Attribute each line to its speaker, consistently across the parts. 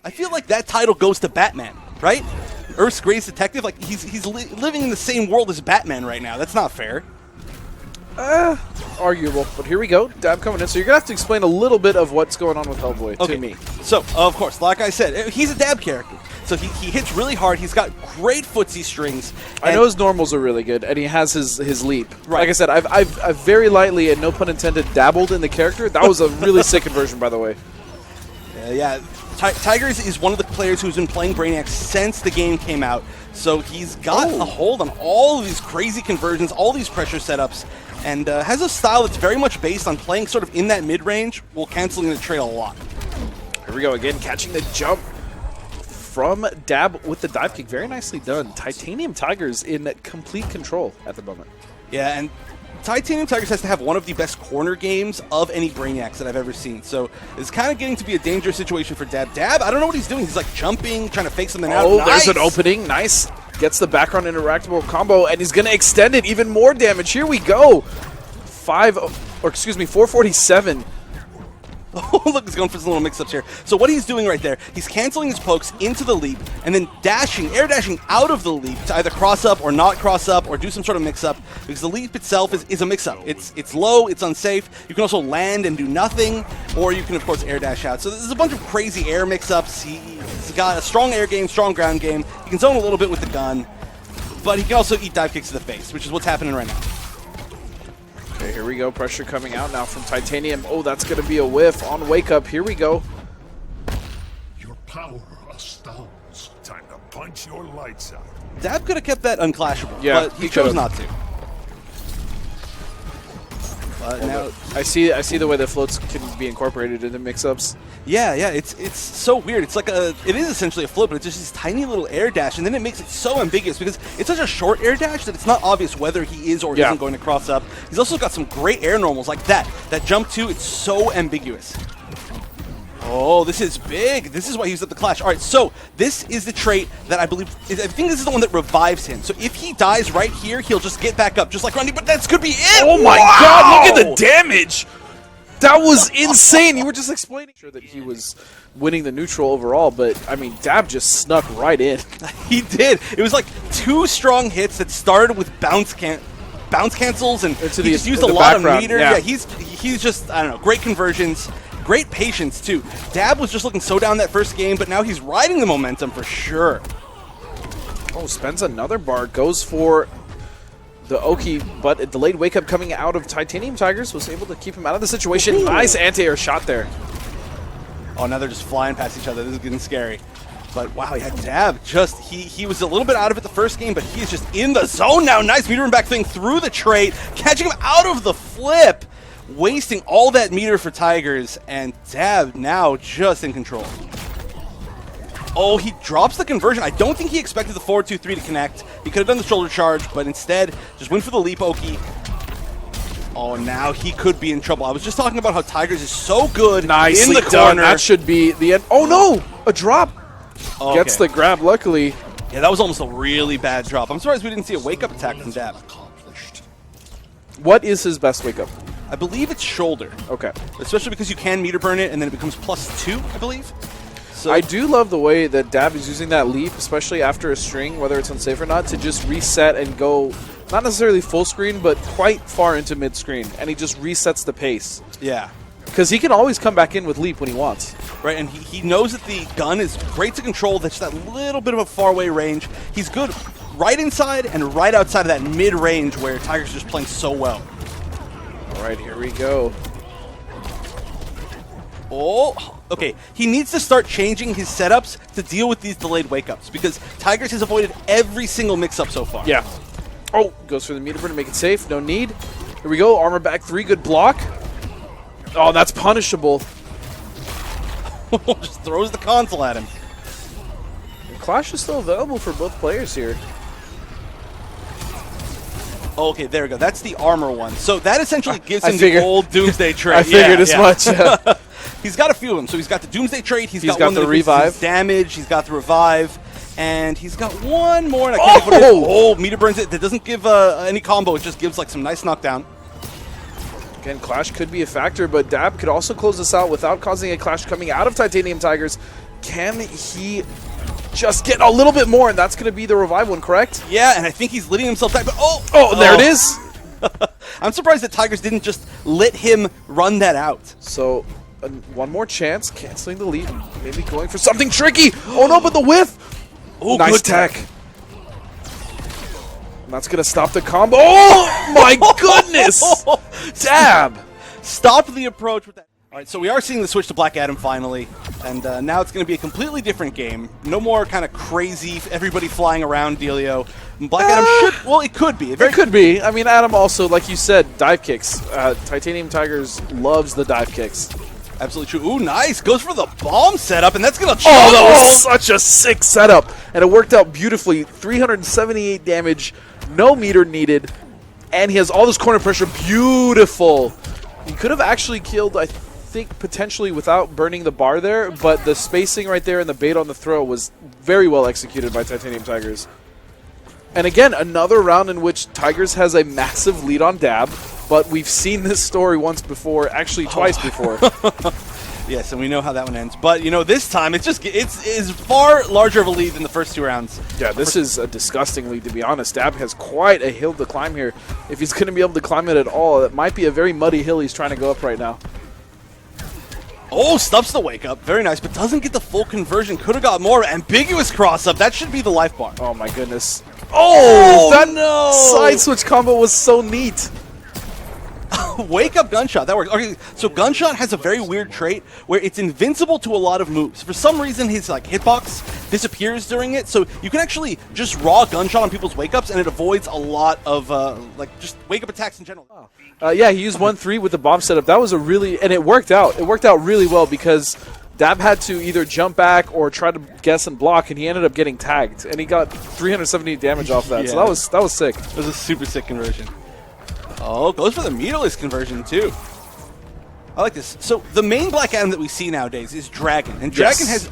Speaker 1: I feel like that title goes to Batman, right? Earth's greatest detective. Like he's living in the same world as Batman right now. That's not fair.
Speaker 2: Arguable, but here we go. Dab coming in. So you're gonna have to explain a little bit of what's going on with Hellboy to me.
Speaker 1: So of course, like I said, he's a dab character. So he hits really hard. He's got great footsie strings.
Speaker 2: I know his normals are really good, and he has his leap.
Speaker 1: Right.
Speaker 2: Like I said, I've very lightly, and no pun intended, dabbled in the character. That was a really sick conversion, by the way.
Speaker 1: Yeah. Tigers is one of the players who's been playing Brainiac since the game came out. So he's got a hold on all of these crazy conversions, all these pressure setups, and has a style that's very much based on playing sort of in that mid-range while canceling the trail a lot.
Speaker 2: Here we go again, catching the jump from Dab with the dive kick. Very nicely done. Titaniumtigerzz in complete control at the moment.
Speaker 1: Yeah, and Titaniumtigerzz has to have one of the best corner games of any Brainiacs that I've ever seen. So it's kind of getting to be a dangerous situation for Dab. Dab, I don't know what he's doing. He's like jumping, trying to fake something out.
Speaker 2: Oh,
Speaker 1: Nice!
Speaker 2: There's an opening. Nice. Gets the background interactable combo, and he's going to extend it. Even more damage. Here we go. 447.
Speaker 1: Oh, look, he's going for some little mix-ups here. So what he's doing right there, he's canceling his pokes into the leap, and then air dashing out of the leap to either cross up or not cross up or do some sort of mix-up, because the leap itself is a mix-up. It's low, it's unsafe. You can also land and do nothing, or you can, of course, air dash out. So there's a bunch of crazy air mix-ups. He's got a strong air game, strong ground game. He can zone a little bit with the gun, but he can also eat dive kicks to the face, which is what's happening right now.
Speaker 2: Okay, here we go. Pressure coming out now from Titanium. Oh, that's going to be a whiff on Wake Up. Here we go.
Speaker 3: Your power astounds. Time to punch your lights out.
Speaker 1: Dab could have kept that unclashable, but he chose not to. But now
Speaker 2: I see the way the floats can be incorporated into mix-ups.
Speaker 1: Yeah, it's so weird. It's like it is essentially a float, but it's just this tiny little air dash, and then it makes it so ambiguous because it's such a short air dash that it's not obvious whether he is or isn't going to cross up. He's also got some great air normals like that. That jump too, it's so ambiguous. Oh, this is big. This is why he was at the clash. All right, so this is the trait that I think this is the one that revives him. So if he dies right here, he'll just get back up, just like Grundy, but that's could be it.
Speaker 2: Oh my God, look at the damage. That was insane. You were just explaining that he was winning the neutral overall, but, I mean, Dab just snuck right in.
Speaker 1: He did. It was like two strong hits that started with bounce cancels, and he just used a lot of meter. Yeah, he's just, I don't know, great conversions, great patience, too. Dab was just looking so down that first game, but now he's riding the momentum for sure.
Speaker 2: Oh, spends another bar, goes for the Oki, but a delayed wake up coming out of Titaniumtigerzz was able to keep him out of the situation. Ooh. Nice anti-air shot there.
Speaker 1: Oh, now they're just flying past each other. This is getting scary. But wow, yeah, Dab just he was a little bit out of it the first game, but he's just in the zone now. Nice meter and back thing through the trait, catching him out of the flip, wasting all that meter for Tigers, and Dab now just in control. Oh, he drops the conversion. I don't think he expected the 4-2-3 to connect. He could have done the shoulder charge, but instead, just went for the leap Oki. Oh, now he could be in trouble. I was just talking about how Tigers is so good in the corner.
Speaker 2: That should be the end. Oh, no! A drop. Okay. Gets the grab, luckily.
Speaker 1: Yeah, that was almost a really bad drop. I'm surprised we didn't see a wake-up attack from Dab.
Speaker 2: What is his best wake-up?
Speaker 1: I believe it's shoulder.
Speaker 2: Okay.
Speaker 1: Especially because you can meter burn it, and then it becomes +2, I believe. So
Speaker 2: I do love the way that Dab is using that leap, especially after a string, whether it's unsafe or not, to just reset and go, not necessarily full screen, but quite far into mid-screen, and he just resets the pace.
Speaker 1: Yeah.
Speaker 2: Because he can always come back in with leap when he wants.
Speaker 1: Right, and he knows that the gun is great to control. That's that little bit of a far-away range. He's good right inside and right outside of that mid-range where Tigers are just playing so well.
Speaker 2: All right, here we go.
Speaker 1: Oh, okay. He needs to start changing his setups to deal with these delayed wake-ups because Tigers has avoided every single mix-up so far.
Speaker 2: Yeah. Oh, goes for the meter burn to make it safe. No need. Here we go. Armor back 3. Good block. Oh, that's punishable.
Speaker 1: Just throws the console at him.
Speaker 2: Clash is still available for both players here.
Speaker 1: Okay, there we go. That's the armor one. So that essentially gives him the old Doomsday trait.
Speaker 2: I figured as much. Yeah.
Speaker 1: He's got a few of them. So he's got the Doomsday trait. He's got one
Speaker 2: the
Speaker 1: that
Speaker 2: revive.
Speaker 1: Damage. He's got the revive. And he's got one more. And I can't think what it is. Oh, meter burns it. That doesn't give any combo. It just gives like some nice knockdown.
Speaker 2: Again, Clash could be a factor, but Dab could also close this out without causing a Clash coming out of Titaniumtigerzz. Can he just get a little bit more, and that's going to be the revive one, correct?
Speaker 1: Yeah, and I think he's letting himself die, but
Speaker 2: there it is!
Speaker 1: I'm surprised that Tigers didn't just let him run that out.
Speaker 2: So, one more chance, canceling the lead, maybe going for something tricky. Oh no, but the whiff!
Speaker 1: Oh,
Speaker 2: nice
Speaker 1: good
Speaker 2: tech. And that's going to stop the combo. Oh my goodness! Dab!
Speaker 1: Stopped the approach with that. All right, so we are seeing the switch to Black Adam finally, and now it's going to be a completely different game. No more kind of crazy, everybody flying around dealio. Black Adam should, well, it could be.
Speaker 2: It could be. I mean, Adam also, like you said, dive kicks. Titaniumtigerzz loves the dive kicks.
Speaker 1: Absolutely true. Ooh, nice. Goes for the bomb setup, and that's going to
Speaker 2: Oh, that was such a sick setup. And it worked out beautifully. 378 damage, no meter needed, and he has all this corner pressure. Beautiful. He could have actually killed, I think, potentially without burning the bar there, but the spacing right there and the bait on the throw was very well executed by Titaniumtigerzz. And again, another round in which Tigers has a massive lead on Dab, but we've seen this story once before, actually twice before.
Speaker 1: Yes, and we know how that one ends. But, you know, this time it's far larger of a lead than the first two rounds.
Speaker 2: Yeah, this is a disgusting lead, to be honest. Dab has quite a hill to climb here. If he's going to be able to climb it at all, it might be a very muddy hill he's trying to go up right now.
Speaker 1: Oh, stuffs the wake up. Very nice, but doesn't get the full conversion. Could have got more. Ambiguous cross up. That should be the life bar.
Speaker 2: Oh, my goodness. Oh, that
Speaker 1: no!
Speaker 2: side switch combo was so neat.
Speaker 1: Wake up gunshot. That works. Okay, so gunshot has a very weird trait where it's invincible to a lot of moves. For some reason, his like hitbox disappears during it, so you can actually just raw gunshot on people's wake ups, and it avoids a lot of like just wake up attacks in general.
Speaker 2: Yeah, he used 1-3 with the bomb setup. That was a really, and it worked out. It worked out really well because Dab had to either jump back or try to guess and block, and he ended up getting tagged, and he got 370 damage off that.
Speaker 1: Yeah.
Speaker 2: So that was sick.
Speaker 1: It was a super sick conversion. Oh, goes for the meterless conversion too. I like this. So the main Black Adam that we see nowadays is Dragon, and Dragon has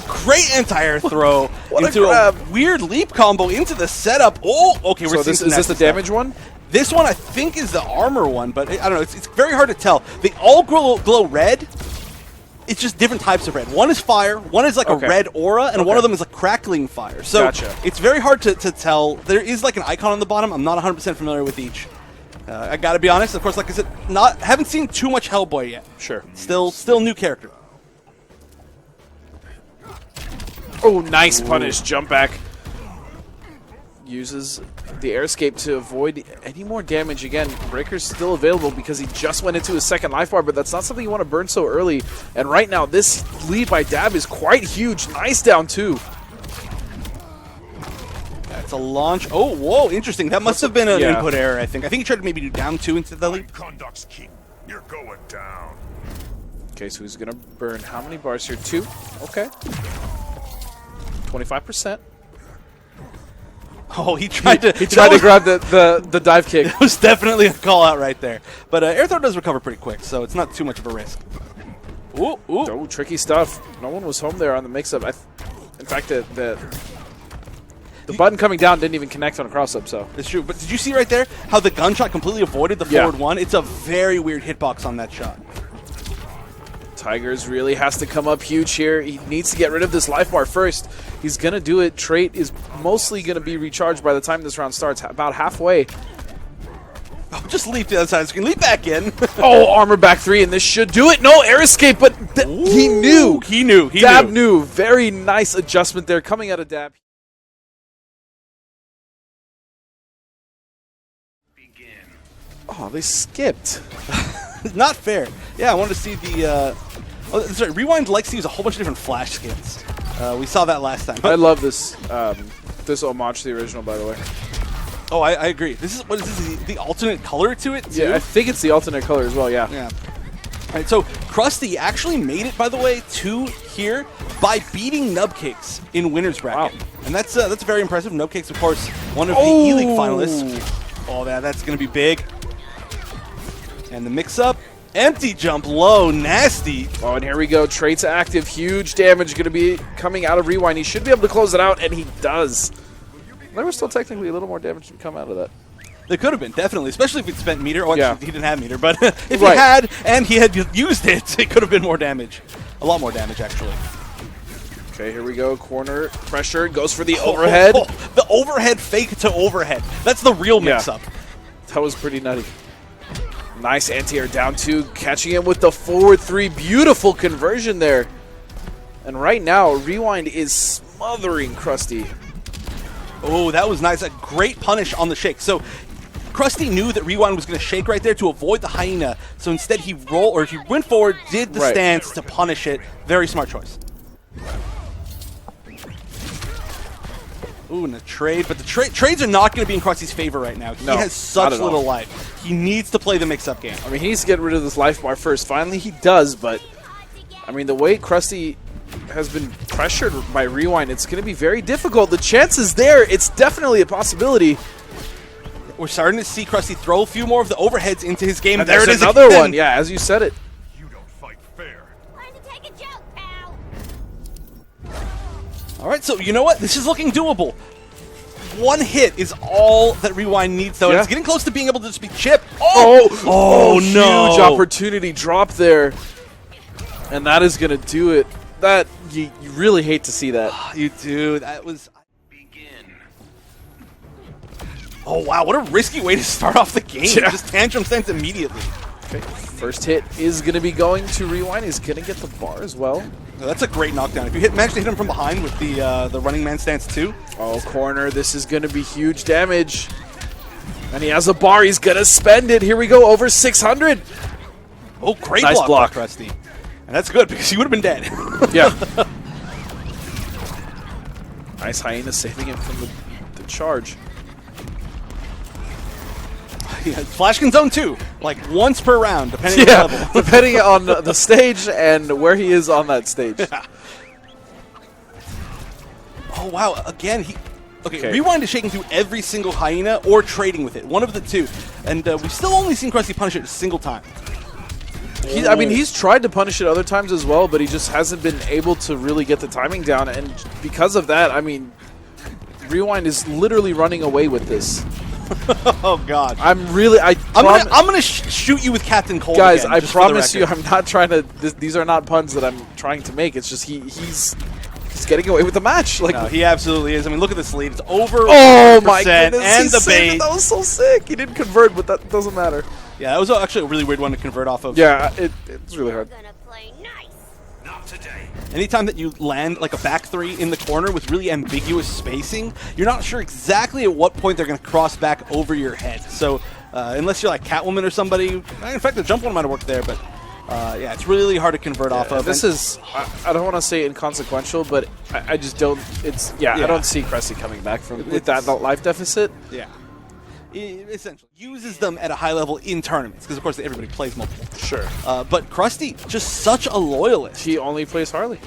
Speaker 1: great anti-air throw into a weird leap combo into the setup. Oh, okay, we're seeing
Speaker 2: is this the damage one?
Speaker 1: This one I think is the armor one, but I don't know. It's very hard to tell. They all glow red. It's just different types of red. One is fire, one is like a red aura, and one of them is a crackling fire. So it's very hard to tell. There is like an icon on the bottom. I'm not 100% familiar with each. I gotta be honest, of course, like I said, haven't seen too much Hellboy yet.
Speaker 2: Sure.
Speaker 1: Still new character.
Speaker 2: Oh, nice punish. Jump back. Uses the air escape to avoid any more damage. Again, Breaker's still available because he just went into his second life bar, but that's not something you want to burn so early. And right now, this lead by Dab is quite huge. Nice down two.
Speaker 1: That's a launch. Oh, whoa, interesting. That must have been an input error, I think. I think he tried to maybe do down two into the lead.
Speaker 3: Conduct's king. You're going down.
Speaker 2: Okay, so he's going to burn how many bars here? 2. Okay. 25%.
Speaker 1: Oh, he tried to
Speaker 2: grab the dive kick.
Speaker 1: It was definitely a call out right there. But air throw does recover pretty quick, so it's not too much of a risk. Ooh.
Speaker 2: Oh, tricky stuff. No one was home there on the mix-up. In fact, the button coming down didn't even connect on a cross-up, so.
Speaker 1: It's true. But did you see right there how the gunshot completely avoided the forward one? It's a very weird hitbox on that shot.
Speaker 2: Tigers really has to come up huge here. He needs to get rid of this life bar first. He's going to do it. Trait is mostly going to be recharged by the time this round starts, about halfway.
Speaker 1: Oh, just leap to the other side of the screen. Leap back in.
Speaker 2: Oh, armor back 3, and this should do it. No, air escape, but he knew.
Speaker 1: He knew.
Speaker 2: Dab knew. Very nice adjustment there coming out of Dab. Oh, they skipped.
Speaker 1: Not fair. Yeah, I wanted to see the... sorry, Rewind likes to use a whole bunch of different flash skins. We saw that last time.
Speaker 2: I love this this homage to the original, by the way.
Speaker 1: Oh, I agree. This is the alternate color to it, too?
Speaker 2: Yeah, I think it's the alternate color as well, yeah.
Speaker 1: All right, so Crusty actually made it, by the way, to here by beating Nubcakes in Winners Bracket. Wow. And that's very impressive. Nubcakes, of course, one of the E-League finalists. Oh, that's going to be big. And the mix-up, empty jump low, nasty.
Speaker 2: Oh, and here we go. Traits active, huge damage going to be coming out of Rewind. He should be able to close it out, and he does. There was still technically a little more damage to come out of that.
Speaker 1: They could have been, definitely, especially if he'd spent meter. Oh,
Speaker 2: Yeah.
Speaker 1: actually, he didn't have meter, but if he had and he had used it, it could have been more damage. A lot more damage, actually.
Speaker 2: Okay, here we go. Corner pressure. Goes for the overhead.
Speaker 1: The overhead fake to overhead. That's the real mix-up.
Speaker 2: That was pretty nutty. Nice anti-air down two. Catching him with the forward three. Beautiful conversion there. And right now, Rewind is smothering Crusty.
Speaker 1: Oh, that was nice. A great punish on the shake. So Crusty knew that Rewind was going to shake right there to avoid the hyena. So instead he went forward, did the stance to punish it. Very smart choice. Ooh, and a trade. But the trades are not going to be in Krusty's favor right now. He has such little life. He needs to play the mix-up game.
Speaker 2: I mean, he needs to get rid of this life bar first. Finally, he does, but I mean, the way Crusty has been pressured by Rewind, it's going to be very difficult. The chance is there. It's definitely a possibility.
Speaker 1: We're starting to see Crusty throw a few more of the overheads into his game.
Speaker 2: And
Speaker 1: there it is
Speaker 2: another
Speaker 1: again.
Speaker 2: one. Yeah, as you said it.
Speaker 3: You don't fight fair.
Speaker 4: Learn to take a joke, pal.
Speaker 1: All right, so you know what? This is looking doable. One hit is all that Rewind needs, though. And it's getting close to being able to just be chipped. Oh no!
Speaker 2: Huge opportunity drop there. And that is going to do it. That you really hate to see that.
Speaker 1: You do. That was... Oh, wow. What a risky way to start off the game.
Speaker 2: Yeah.
Speaker 1: Just tantrum stance immediately.
Speaker 2: Okay. First hit is going to be going to Rewind. He's going to get the bar as well.
Speaker 1: No, that's a great knockdown. If you manage to hit him from behind with the running man stance too.
Speaker 2: Oh, corner. This is going to be huge damage. And he has a bar. He's going to spend it. Here we go. Over 600.
Speaker 1: Oh, great
Speaker 2: Nice block.
Speaker 1: by Crusty. And that's good because he would have been dead.
Speaker 2: Yeah. Nice hyena saving him from the charge.
Speaker 1: Yeah, Flashkin Zone 2, like once per round, depending on the level.
Speaker 2: Depending on the stage and where he is on that stage.
Speaker 1: Yeah. Oh, wow. Again, Okay, Rewind is shaking through every single hyena or trading with it. One of the two. And we've still only seen Crusty punish it a single time.
Speaker 2: I mean, he's tried to punish it other times as well, but he just hasn't been able to really get the timing down. And because of that, I mean, Rewind is literally running away with this.
Speaker 1: Oh God!
Speaker 2: I'm
Speaker 1: gonna shoot you with Captain Cold.
Speaker 2: Guys,
Speaker 1: again,
Speaker 2: I
Speaker 1: just
Speaker 2: promise you, I'm not trying to. These are not puns that I'm trying to make. It's just he's getting away with the match. Like
Speaker 1: no, he absolutely is. I mean, look at this lead. It's over.
Speaker 2: Oh my goodness!
Speaker 1: And the bait.
Speaker 2: That was so sick. He didn't convert, but that doesn't matter.
Speaker 1: Yeah, that was actually a really weird one to convert off of.
Speaker 2: Yeah, it's really hard.
Speaker 4: Gonna play nice.
Speaker 3: Not today.
Speaker 1: Anytime that you land like a back three in the corner with really ambiguous spacing, you're not sure exactly at what point they're going to cross back over your head. So unless you're like Catwoman or somebody, in fact, the jump one might have worked there, but yeah, it's really hard to convert off of.
Speaker 2: This is, I don't want to say inconsequential, but I just don't, I don't see Crusty coming back with that life deficit.
Speaker 1: Yeah. Essentially uses them at a high level in tournaments because of course everybody plays multiple.
Speaker 2: Sure.
Speaker 1: But Crusty, just such a loyalist.
Speaker 2: He only plays Harley.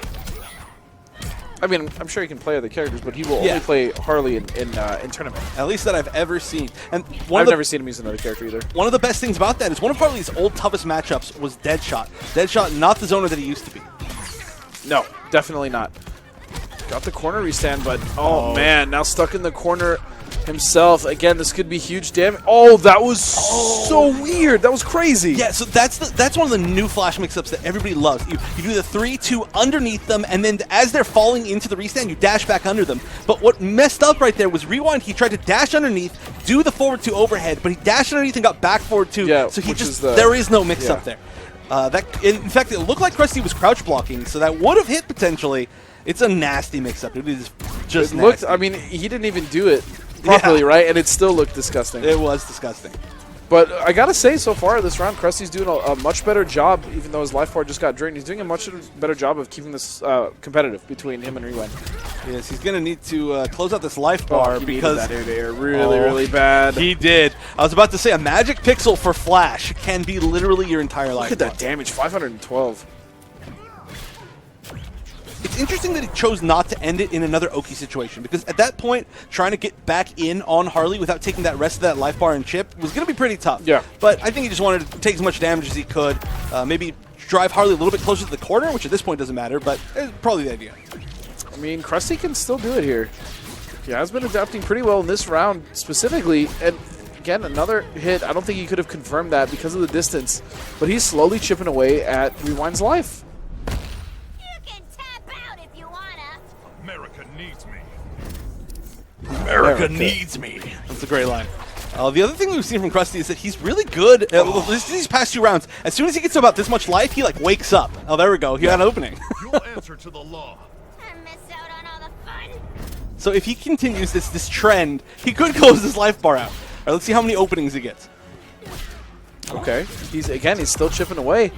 Speaker 2: I mean, I'm sure he can play other characters, but he will only play Harley in tournament.
Speaker 1: At least that I've ever seen. And
Speaker 2: I've never seen him use another character either.
Speaker 1: One of the best things about that is one of Harley's old toughest matchups was Deadshot. Deadshot, not the zoner that he used to be.
Speaker 2: No, definitely not. Got the corner restand, but oh man, now stuck in the corner himself. Again, this could be huge damage. Oh, that was so weird. That was crazy.
Speaker 1: Yeah, so that's one of the new Flash mix-ups that everybody loves. You do the 3-2 underneath them, and then as they're falling into the restand, you dash back under them. But what messed up right there was Rewind. He tried to dash underneath, do the forward 2 overhead, but he dashed underneath and got back forward 2.
Speaker 2: Yeah,
Speaker 1: so there is no mix-up there. In fact, it looked like Crusty was crouch blocking, so that would have hit potentially. It's a nasty mix-up. It is just nasty.
Speaker 2: I mean, he didn't even do it properly, right? And it still looked disgusting.
Speaker 1: It was disgusting.
Speaker 2: But I gotta say, so far this round, Krusty's doing a much better job, even though his life bar just got drained. He's doing a much better job of keeping this competitive between him and Rewind.
Speaker 1: Yes, he's going to need to close out this life bar because
Speaker 2: that air really bad.
Speaker 1: He did. I was about to say, a magic pixel for Flash can be literally your entire life.
Speaker 2: Look at that damage, 512.
Speaker 1: It's interesting that he chose not to end it in another Oki situation, because at that point, trying to get back in on Harley without taking that rest of that life bar and chip was going to be pretty tough.
Speaker 2: Yeah.
Speaker 1: But I think he just wanted to take as much damage as he could, maybe drive Harley a little bit closer to the corner, which at this point doesn't matter, but it's probably the idea.
Speaker 2: I mean, Crusty can still do it here. He has been adapting pretty well in this round specifically, and again, another hit. I don't think he could have confirmed that because of the distance, but he's slowly chipping away at Rewind's life.
Speaker 4: You can tap out if you wanna.
Speaker 3: America needs me.
Speaker 1: America needs me. That's a great line. The other thing we've seen from Crusty is that he's really good these past 2 rounds. As soon as he gets to about this much life, he like wakes up. Oh, there we go. He had an opening.
Speaker 3: You'll answer to the law.
Speaker 4: I miss out on all the fun.
Speaker 1: So if he continues this trend, he could close his life bar out. All right, let's see how many openings he gets.
Speaker 2: Okay, he's still chipping away.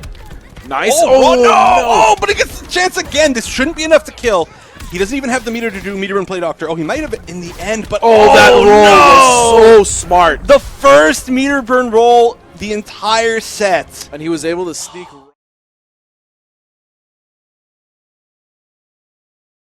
Speaker 2: Nice.
Speaker 1: Oh, no! Oh, but he gets the chance again. This shouldn't be enough to kill. He doesn't even have the meter to do meter and play doctor. Oh, he might have in the end, but
Speaker 2: that roll was so smart.
Speaker 1: The first meter burn roll the entire set.
Speaker 2: And he was able to sneak.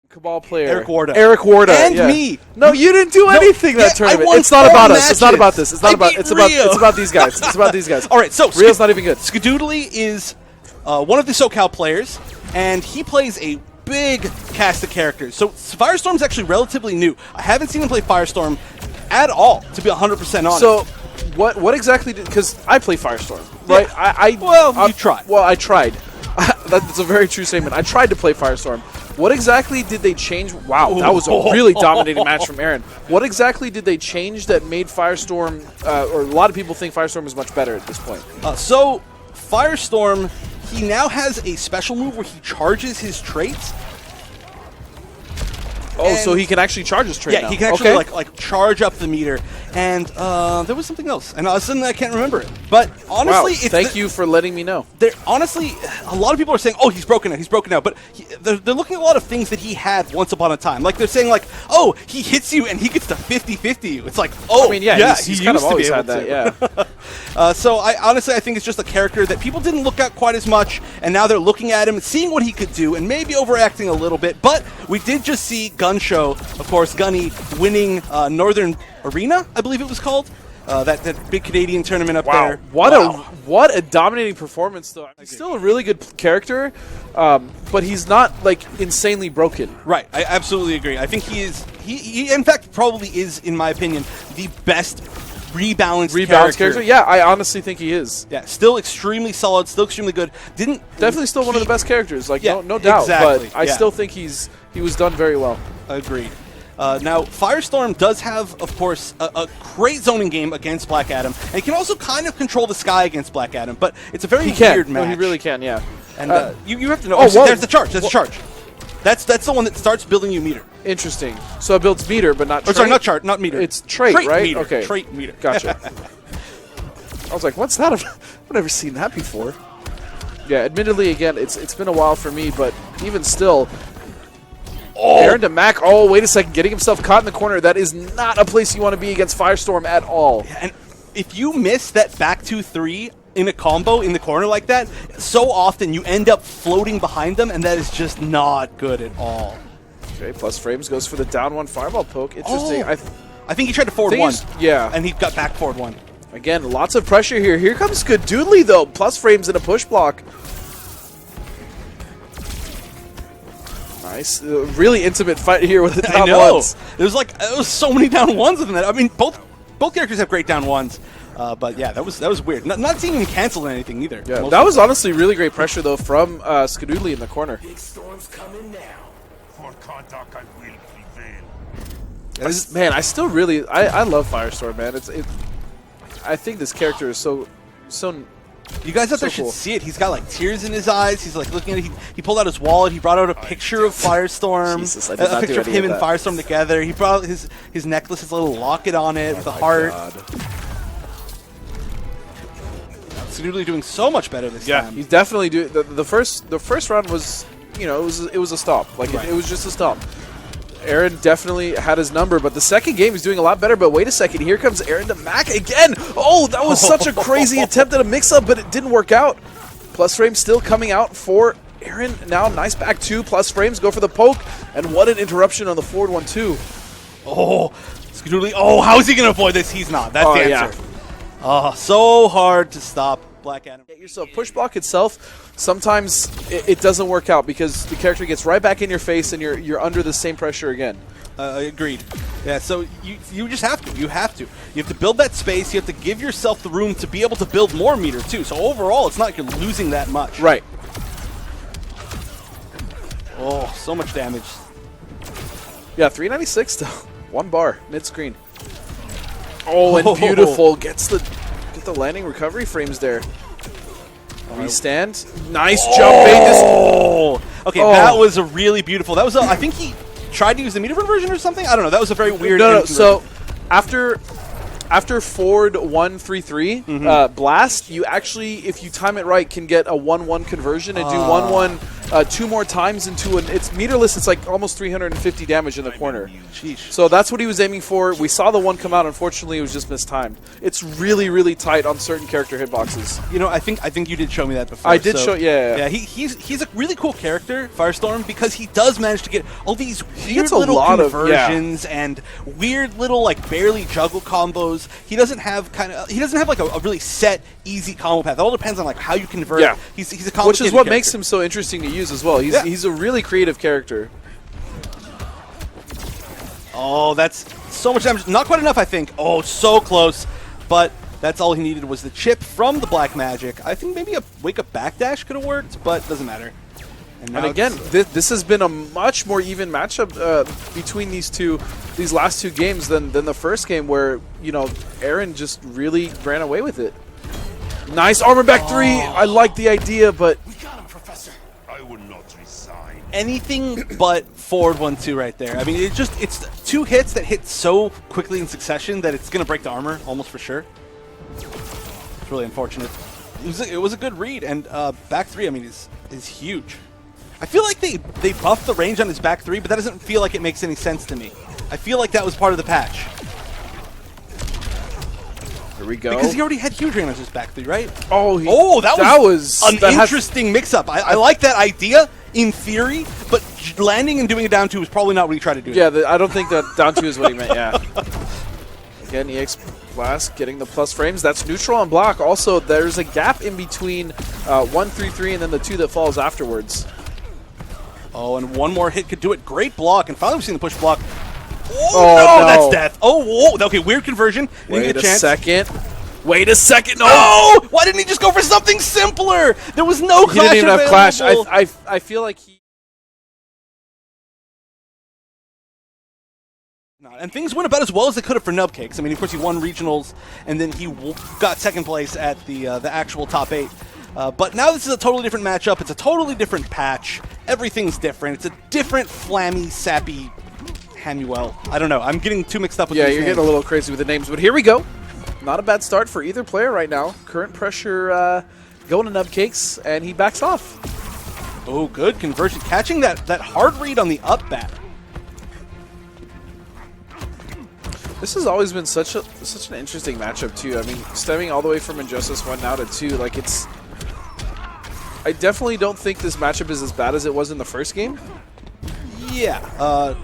Speaker 2: Cabal player.
Speaker 1: Eric Warda. And
Speaker 2: yeah.
Speaker 1: me.
Speaker 2: No, you didn't do anything that tournament. It's not about us. It's not about this. It's not about. It's about these guys. It's about these guys.
Speaker 1: All right, so
Speaker 2: Rio's not even good.
Speaker 1: Skadoodley is one of the SoCal players, and he plays a big cast of characters. So Firestorm's actually relatively new. I haven't seen him play Firestorm at all, to be 100% honest.
Speaker 2: So, what exactly did? Because I play Firestorm, right?
Speaker 1: You tried.
Speaker 2: Well, I tried. That's a very true statement. I tried to play Firestorm. What exactly did they change? Wow, that was a really dominating match from Aaron. What exactly did they change that made Firestorm, or a lot of people think Firestorm is much better at this point?
Speaker 1: So Firestorm, he now has a special move where he charges his traits.
Speaker 2: Oh, so he can actually charge his trait now.
Speaker 1: Yeah, he can actually like charge up the meter. And there was something else, and all of a sudden I can't remember it. But honestly,
Speaker 2: wow, thank you for letting me know.
Speaker 1: Honestly, a lot of people are saying, "Oh, he's broken now." But they're looking at a lot of things that he had once upon a time. Like they're saying, like, "Oh, he hits you and he gets to 50-50 you." It's like, oh,
Speaker 2: I mean, yeah, he's kind of always had that. Yeah.
Speaker 1: So I think it's just a character that people didn't look at quite as much, and now they're looking at him, seeing what he could do, and maybe overacting a little bit. But we did just see Gun Show, of course, Gunny winning Northern Arena, I believe it was called. That big Canadian tournament up there.
Speaker 2: What a dominating performance, though. He's still a really good character, but he's not like insanely broken.
Speaker 1: Right, I absolutely agree. I think he in fact probably is, in my opinion, the best rebalanced character.
Speaker 2: Yeah, I honestly think he is.
Speaker 1: Yeah, still extremely solid, still extremely good.
Speaker 2: Definitely still one of the best characters. Like no doubt.
Speaker 1: Exactly,
Speaker 2: but I still think he was done very well.
Speaker 1: Agreed. Now, Firestorm does have, of course, a great zoning game against Black Adam, and he can also kind of control the sky against Black Adam, but it's a very weird match.
Speaker 2: No, he really can, yeah.
Speaker 1: And you have to know. There's the charge. There's the charge. That's the one that starts building you meter.
Speaker 2: Interesting. So it builds meter, but not trait?
Speaker 1: Sorry, not chart, not meter.
Speaker 2: It's trait, right?
Speaker 1: Meter.
Speaker 2: Okay.
Speaker 1: Trait meter.
Speaker 2: Gotcha. I was like, what's that? I've never seen that before. Yeah, admittedly, again, it's been a while for me, but even still... Aarondamac, wait a second, getting himself caught in the corner. That is not a place you want to be against Firestorm at all.
Speaker 1: Yeah, and if you miss that back 2-3 in a combo in the corner like that, so often you end up floating behind them, and that is just not good at all.
Speaker 2: Okay, plus frames goes for the down 1 fireball poke. Interesting.
Speaker 1: I think he tried to forward 1.
Speaker 2: Yeah.
Speaker 1: And he got back forward 1.
Speaker 2: Again, lots of pressure here. Here comes Skadoodley, though. Plus frames in a push block. Nice. Really intimate fight here with the down ones.
Speaker 1: There was so many down ones in that. I mean, both characters have great down ones. But yeah, that was weird. Not seeing him cancel anything either.
Speaker 2: Yeah, that was honestly really great pressure though from Skadoodley in the corner.
Speaker 3: Big storm's coming now. For contact, I will prevail.
Speaker 2: Man, I still really I love Firestorm, man. I think this character is so.
Speaker 1: You guys out there should see it. He's got like tears in his eyes. He's like looking at it. He pulled out his wallet. He brought out a picture of Firestorm.
Speaker 2: Jesus, I did not
Speaker 1: a picture of him and
Speaker 2: that.
Speaker 1: Firestorm together. He brought out his necklace, his little locket on it with a heart. Skadoodley doing so much better this time.
Speaker 2: He's definitely doing the first round was, you know, it was a stop. Like it was just a stop. Aaron definitely had his number, but the second game he's doing a lot better. But wait a second, here comes Aarondamac again. Oh, that was such a crazy attempt at a mix-up, but it didn't work out. Plus frames still coming out for Aaron. Now nice back 2, plus frames go for the poke, and what an interruption on the forward 1-2.
Speaker 1: Oh, Skadoodley. Oh, how is he going to avoid this? He's not. That's the answer. Oh, so hard to stop Black Adam.
Speaker 2: Get yourself push block itself. Sometimes it doesn't work out because the character gets right back in your face and you're under the same pressure again.
Speaker 1: Agreed. Yeah, so you just have to. You have to build that space. You have to give yourself the room to be able to build more meter too. So overall, it's not like you're losing that much.
Speaker 2: Right.
Speaker 1: Oh, so much damage.
Speaker 2: Yeah, 396 still. 1 bar mid screen. Oh, and beautiful gets the landing recovery frames there. Restand. Nice jump bait.
Speaker 1: Okay, that was a really beautiful. That was I think he tried to use the meter version or something. I don't know. That was a very weird.
Speaker 2: No. So after forward 1-3-3 blast, you actually, if you time it right, can get a 1-1 conversion and do 1-1 2 more times into an. It's meterless. It's like almost 350 damage in the corner.
Speaker 1: Sheesh.
Speaker 2: So that's what he was aiming for. We saw the one come out. Unfortunately, it was just mistimed. It's really, really tight on certain character hitboxes.
Speaker 1: You know, I think you did show me that before.
Speaker 2: I did show. Yeah.
Speaker 1: He's a really cool character, Firestorm, because he does manage to get all these weird
Speaker 2: gets a
Speaker 1: little
Speaker 2: lot of-
Speaker 1: conversions and weird little like barely juggle combos. He doesn't have like a really set easy combo path. It all depends on like how you convert.
Speaker 2: Yeah.
Speaker 1: He's a complicated
Speaker 2: Which is what
Speaker 1: character.
Speaker 2: makes him so interesting to use as well. He's a really creative character.
Speaker 1: Oh, that's so much damage. Not quite enough, I think. Oh, so close. But that's all he needed was the chip from the black magic. I think maybe a wake-up backdash could have worked, but doesn't matter.
Speaker 2: And again, this has been a much more even matchup between these last two games than the first game, where Aaron just really ran away with it. Nice armor back 3. I like the idea, but
Speaker 3: We got him, Professor. I will not resign.
Speaker 1: anything but forward 1-2 right there. I mean, it's 2 hits that hit so quickly in succession that it's gonna break the armor almost for sure. It's really unfortunate. It was a good read, and back 3, I mean, is huge. I feel like they buffed the range on his back 3, but that doesn't feel like it makes any sense to me. I feel like that was part of the patch.
Speaker 2: here we go.
Speaker 1: Because he already had huge range on his back 3, right?
Speaker 2: Oh,
Speaker 1: that was an interesting mix-up. I like that idea in theory, but landing and doing a down 2 was probably not what he tried to do.
Speaker 2: Yeah, I don't think that down 2 is what he meant, yeah. Again, EX Blast getting the plus frames. That's neutral on block. Also, there's a gap in between 1-3-3 and then the 2 that falls afterwards.
Speaker 1: Oh, and one more hit could do it. Great block, and finally we've seen the push block.
Speaker 2: Oh, no.
Speaker 1: That's death. Oh, whoa. Okay, weird conversion. Didn't
Speaker 2: Wait
Speaker 1: get
Speaker 2: a
Speaker 1: chance.
Speaker 2: second. Wait a second. No!
Speaker 1: Oh! Why didn't he just go for something simpler? There was no
Speaker 2: He
Speaker 1: clash
Speaker 2: didn't even have clash.
Speaker 1: available.
Speaker 2: I feel like he...
Speaker 1: And things went about as well as they could have for Nubcakes. I mean, of course, he won regionals, and then he got second place at the actual top 8. But now this is a totally different matchup. It's a totally different patch. Everything's different. It's a different flammy, sappy Hamuel. I don't know. I'm getting too mixed up with
Speaker 2: Yeah,
Speaker 1: these
Speaker 2: you're
Speaker 1: names.
Speaker 2: getting a little crazy with the names, but here we go. Not a bad start for either player right now. Current pressure going to Nubcakes, and he backs off.
Speaker 1: Oh, good conversion. Catching that hard read on the up bat.
Speaker 2: This has always been such an interesting matchup too. I mean, stemming all the way from Injustice 1 now to 2, like it's. I definitely don't think this matchup is as bad as it was in the first game.
Speaker 1: Yeah,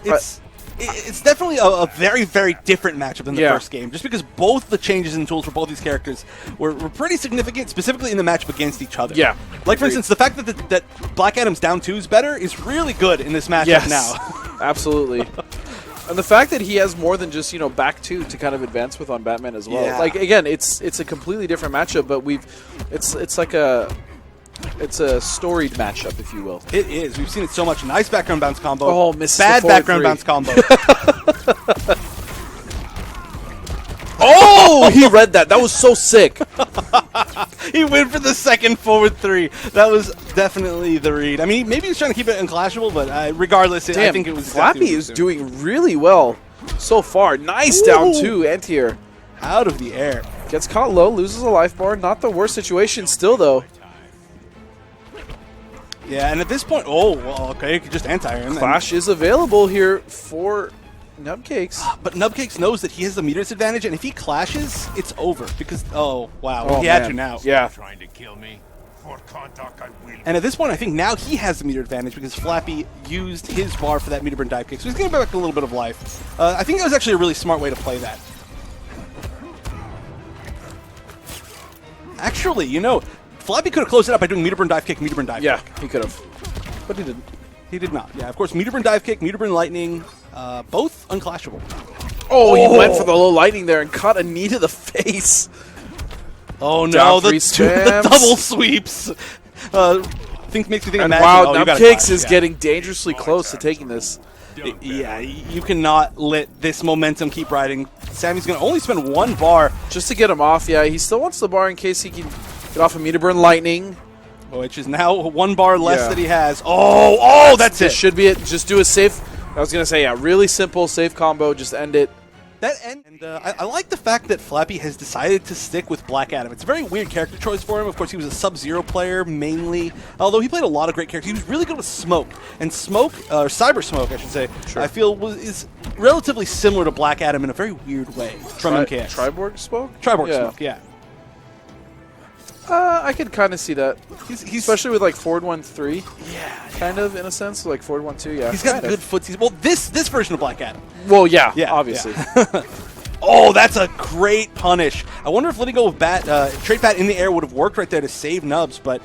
Speaker 1: it's definitely a very, very different matchup than the first game, just because both the changes in tools for both these characters were pretty significant, specifically in the matchup against each other.
Speaker 2: Yeah.
Speaker 1: Like, for instance, the fact that Black Adam's down 2 is better is really good in this matchup now.
Speaker 2: Absolutely. And the fact that he has more than just, back 2 to kind of advance with on Batman as well.
Speaker 1: Yeah.
Speaker 2: Like, again, it's a completely different matchup, but it's a storied matchup, if you will.
Speaker 1: It is. We've seen it so much. Nice background bounce combo.
Speaker 2: Oh, misses
Speaker 1: Bad
Speaker 2: the forward
Speaker 1: background
Speaker 2: 3.
Speaker 1: bounce combo.
Speaker 2: Oh, he read that. That was so sick.
Speaker 1: He went for the second forward 3. That was definitely the read. I mean, maybe he's trying to keep it unclashable, but regardless, I think it was exactly
Speaker 2: Flappy
Speaker 1: what he
Speaker 2: is
Speaker 1: was doing.
Speaker 2: doing really well so far. Nice down 2, anti-air.
Speaker 1: Out of the air.
Speaker 2: Gets caught low, loses a life bar. Not the worst situation still, though.
Speaker 1: Yeah, and at this point, okay, you could just anti-air him.
Speaker 2: Clash is available here for Nubcakes.
Speaker 1: But Nubcakes knows that he has the meter disadvantage, and if he clashes, it's over. Because, wow,
Speaker 2: Oh,
Speaker 1: he had
Speaker 2: man.
Speaker 1: to now.
Speaker 2: Yeah.
Speaker 3: Trying to kill me. For contact, I will.
Speaker 1: And at this point, I think now he has the meter advantage because Flappy used his bar for that meter burn dive kick. So he's getting back a little bit of life. I think that was actually a really smart way to play that. Actually, you know, Flappy could have closed it up by doing meter burn dive kick,
Speaker 2: Yeah, he could have. But he didn't.
Speaker 1: He did not. Yeah, of course, meter burn dive kick, meter burn lightning, both unclashable.
Speaker 2: Oh, he went for the low lightning there and caught a knee to the face.
Speaker 1: Oh no,
Speaker 2: Down
Speaker 1: the
Speaker 2: 3 spams.
Speaker 1: double sweeps. Makes me think
Speaker 2: And
Speaker 1: of
Speaker 2: wow,
Speaker 1: Magic.
Speaker 2: Nubcakes is getting dangerously close to taking this.
Speaker 1: Yeah, you cannot let this momentum keep riding. Sammy's going to only spend 1 bar.
Speaker 2: Just to get him off, yeah. He still wants the bar in case he can get off a meter burn lightning.
Speaker 1: Which is now 1 bar less
Speaker 2: Yeah.
Speaker 1: that he has. Oh, that's
Speaker 2: This
Speaker 1: it.
Speaker 2: should be it. Just do a safe. I was going to say, yeah, really simple, safe combo. Just end it.
Speaker 1: And I like the fact that Flappy has decided to stick with Black Adam. It's a very weird character choice for him. Of course, he was a Sub-Zero player mainly, although he played a lot of great characters. He was really good with Smoke. And Smoke, or Cyber Smoke, I should say,
Speaker 2: Sure.
Speaker 1: I feel is relatively similar to Black Adam in a very weird way from MKX.
Speaker 2: Triborg Smoke?
Speaker 1: Triborg Smoke, yeah.
Speaker 2: I could kind of see that.
Speaker 1: He's
Speaker 2: Especially with like forward 1-3.
Speaker 1: yeah.
Speaker 2: Kind of, in a sense. Like forward 1-2, yeah.
Speaker 1: He's got
Speaker 2: kind of.
Speaker 1: good footsies. Well, this version of Black Adam.
Speaker 2: Well, yeah,
Speaker 1: Yeah,
Speaker 2: obviously.
Speaker 1: yeah. Oh, that's a great punish. I wonder if letting go of trade bat in the air would have worked right there to save Nubs, but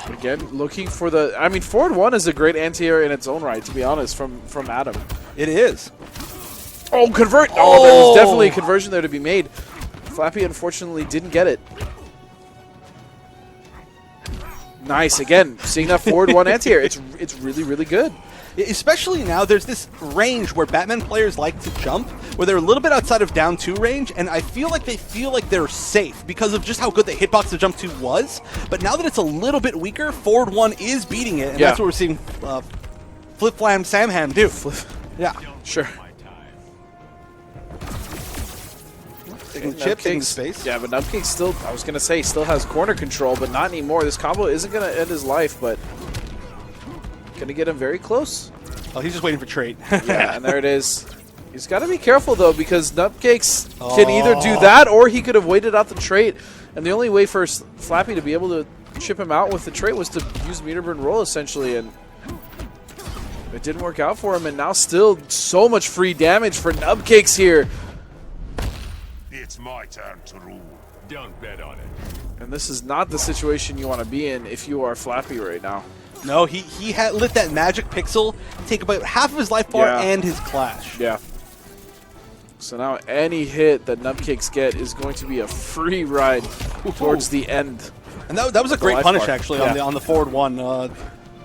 Speaker 2: Again, looking for the... I mean, forward 1 is a great anti-air in its own right, to be honest, from Adam.
Speaker 1: it is.
Speaker 2: Oh, convert! Oh, there was definitely a conversion there to be made. Flappy, unfortunately, didn't get it. Nice. Again, seeing that forward 1 anti-air. It's really, really good.
Speaker 1: Especially now, there's this range where Batman players like to jump, where they're a little bit outside of down 2 range, and I feel like they're safe because of just how good the hitbox to jump 2 was. But now that it's a little bit weaker, forward 1 is beating it, and that's what we're seeing Flip Flam Samham do. Yeah.
Speaker 2: Sure.
Speaker 1: Taking the chip, taking the space.
Speaker 2: Yeah, but Nubcakes still, I was going to say, still has corner control, but not anymore. This combo isn't going to end his life, but going to get him very close.
Speaker 1: Oh, he's just waiting for trade.
Speaker 2: Yeah, and there it is. He's got to be careful, though, because Nubcakes can either do that or he could have waited out the trait. And the only way for Flappy to be able to chip him out with the trait was to use meter burn roll, essentially, and it didn't work out for him. And now still so much free damage for Nubcakes here.
Speaker 3: It's my turn to rule. Don't bet on it.
Speaker 2: And this is not the situation you want to be in if you are Flappy right now.
Speaker 1: No, he had let that magic pixel take about half of his life bar and his clash.
Speaker 2: Yeah. So now any hit that Nubcakes get is going to be a free ride towards the end.
Speaker 1: And that was a great
Speaker 2: life
Speaker 1: punish
Speaker 2: bar.
Speaker 1: actually
Speaker 2: Yeah.
Speaker 1: on the forward 1.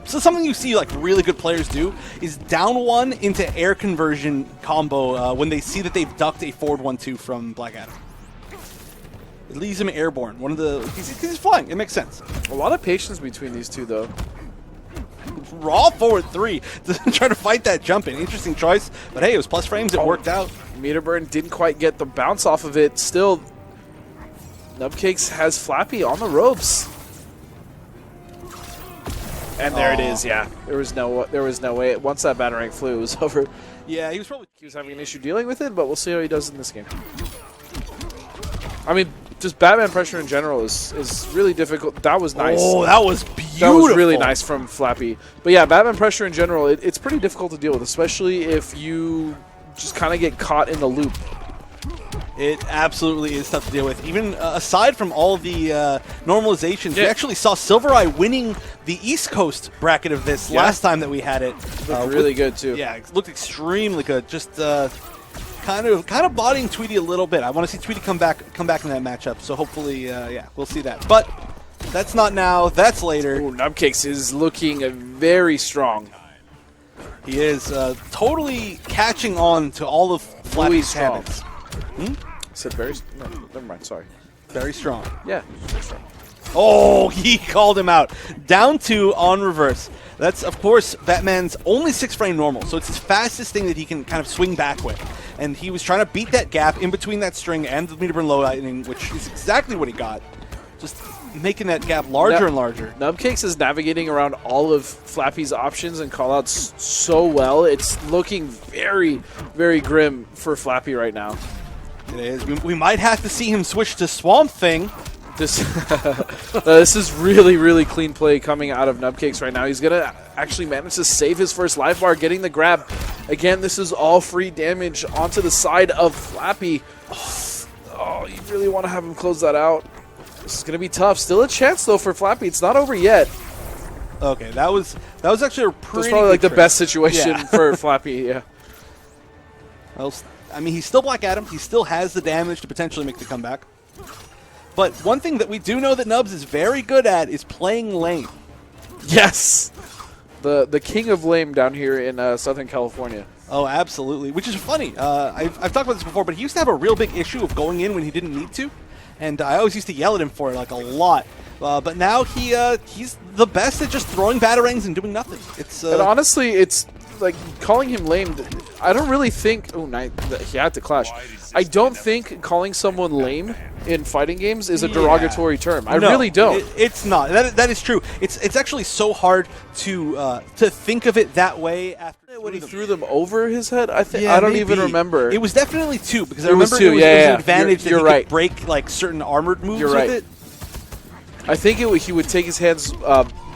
Speaker 1: So something you see like really good players do is down 1 into air conversion combo when they see that they've ducked a forward 1-2 from Black Adam. It leaves him airborne. He's flying. It makes sense.
Speaker 2: A lot of patience between these two, though.
Speaker 1: Raw forward 3 to try to fight that jump in. Interesting choice, but hey, it was plus frames. It worked out.
Speaker 2: Meter burn didn't quite get the bounce off of it. Still, Nubcakes has Flappy on the ropes. And there it is. Yeah, there was no way. Once that Batarang flew, it was over.
Speaker 1: Yeah, he was
Speaker 2: having an issue dealing with it, but we'll see how he does in this game. I mean, just Batman pressure in general is really difficult. That was nice.
Speaker 1: Oh, that was beautiful.
Speaker 2: That was really nice from Flappy. But yeah, Batman pressure in general, it's pretty difficult to deal with, especially if you just kind of get caught in the loop.
Speaker 1: It absolutely is tough to deal with. Even aside from all the normalizations, we actually saw Silvereye winning the East Coast bracket of this last time that we had it.
Speaker 2: Looked really good, too.
Speaker 1: Yeah, it looked extremely good. Just kind of bodying Tweety a little bit. I want to see Tweety come back in that matchup. So hopefully, yeah, we'll see that. But that's not now. That's later.
Speaker 2: Ooh, Nubcakes is looking very strong.
Speaker 1: He is totally catching on to all of Flappy's
Speaker 2: strong.
Speaker 1: habits.
Speaker 2: Said very. No, never mind. Sorry.
Speaker 1: Very strong.
Speaker 2: Yeah, very strong.
Speaker 1: Oh, he called him out. Down 2 on reverse. That's, of course, Batman's only 6-frame normal, so it's his fastest thing that he can kind of swing back with. And he was trying to beat that gap in between that string and the meter burn low lightning, which is exactly what he got. Just making that gap larger and larger.
Speaker 2: Nubcakes is navigating around all of Flappy's options and callouts so well. It's looking very, very grim for Flappy right now.
Speaker 1: It is. We might have to see him switch to Swamp Thing.
Speaker 2: This is really, really clean play coming out of Nubcakes right now. He's going to actually manage to save his first life bar, getting the grab. Again, this is all free damage onto the side of Flappy. Oh, you really want to have him close that out. This is going to be tough. Still a chance, though, for Flappy. It's not over yet.
Speaker 1: Okay, that was actually a pretty.
Speaker 2: That's probably like the
Speaker 1: trick.
Speaker 2: best situation for Flappy. Yeah.
Speaker 1: Well, I mean, he's still Black Adam. He still has the damage to potentially make the comeback. But one thing that we do know that Nubs is very good at is playing lame.
Speaker 2: Yes. The king of lame down here in Southern California.
Speaker 1: Oh, absolutely. Which is funny. I've talked about this before, but he used to have a real big issue of going in when he didn't need to. And I always used to yell at him for it, like, a lot. But now he's the best at just throwing batarangs and doing nothing.
Speaker 2: And honestly, it's like calling him lame. I don't really think. Oh, he had to clash. I don't think calling someone lame in fighting games is a derogatory term. I really don't.
Speaker 1: It's not. That is true. It's actually so hard to think of it that way after
Speaker 2: when he threw them over his head. I think I don't even remember.
Speaker 1: It was definitely 2 because I
Speaker 2: It was
Speaker 1: remember it was an advantage that
Speaker 2: you're
Speaker 1: he
Speaker 2: right.
Speaker 1: could break like certain armored moves
Speaker 2: You're right.
Speaker 1: with it.
Speaker 2: I think he would take his hands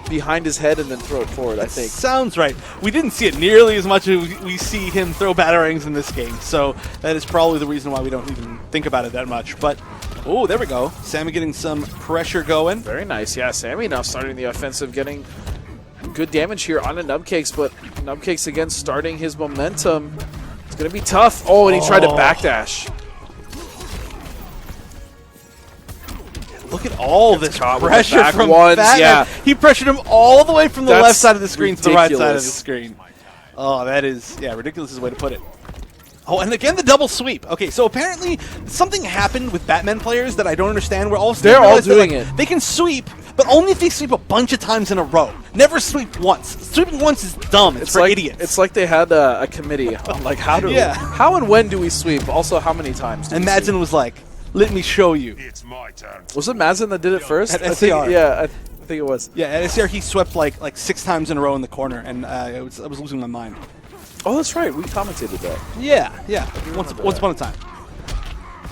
Speaker 2: behind his head and then throw it forward, I think.
Speaker 1: Sounds right. We didn't see it nearly as much as we see him throw batarangs in this game, so that is probably the reason why we don't even think about it that much. But, oh, there we go. Sammy getting some pressure going.
Speaker 2: Very nice. Yeah, Sammy now starting the offensive, getting good damage here on the Nubcakes, but Nubcakes again starting his momentum. It's going to be tough. Oh, and he tried to backdash.
Speaker 1: Look at all this pressure from
Speaker 2: ones,
Speaker 1: Batman.
Speaker 2: yeah.
Speaker 1: He pressured him all the way from the left side of the screen to the right side of the
Speaker 2: ridiculous.
Speaker 1: screen. Oh, that is, ridiculous is the way to put it. Oh, and again, the double sweep. Okay, so apparently something happened with Batman players that I don't understand. Where
Speaker 2: They're all doing it.
Speaker 1: They can sweep, but only if they sweep a bunch of times in a row. Never sweep once. Sweeping once is dumb. It's for
Speaker 2: like,
Speaker 1: idiots.
Speaker 2: It's like they had a committee on like how and when do we sweep? Also, how many times?
Speaker 1: And Madsen was like, "Let me show you."
Speaker 3: It's my turn.
Speaker 2: Was it Madsen that did it first?
Speaker 1: At
Speaker 2: I think,
Speaker 1: SCR.
Speaker 2: I think it was.
Speaker 1: Yeah, at SCR he swept like 6 times in a row in the corner, and I was losing my mind.
Speaker 2: Oh, that's right. We commentated that.
Speaker 1: Yeah. Once upon a time.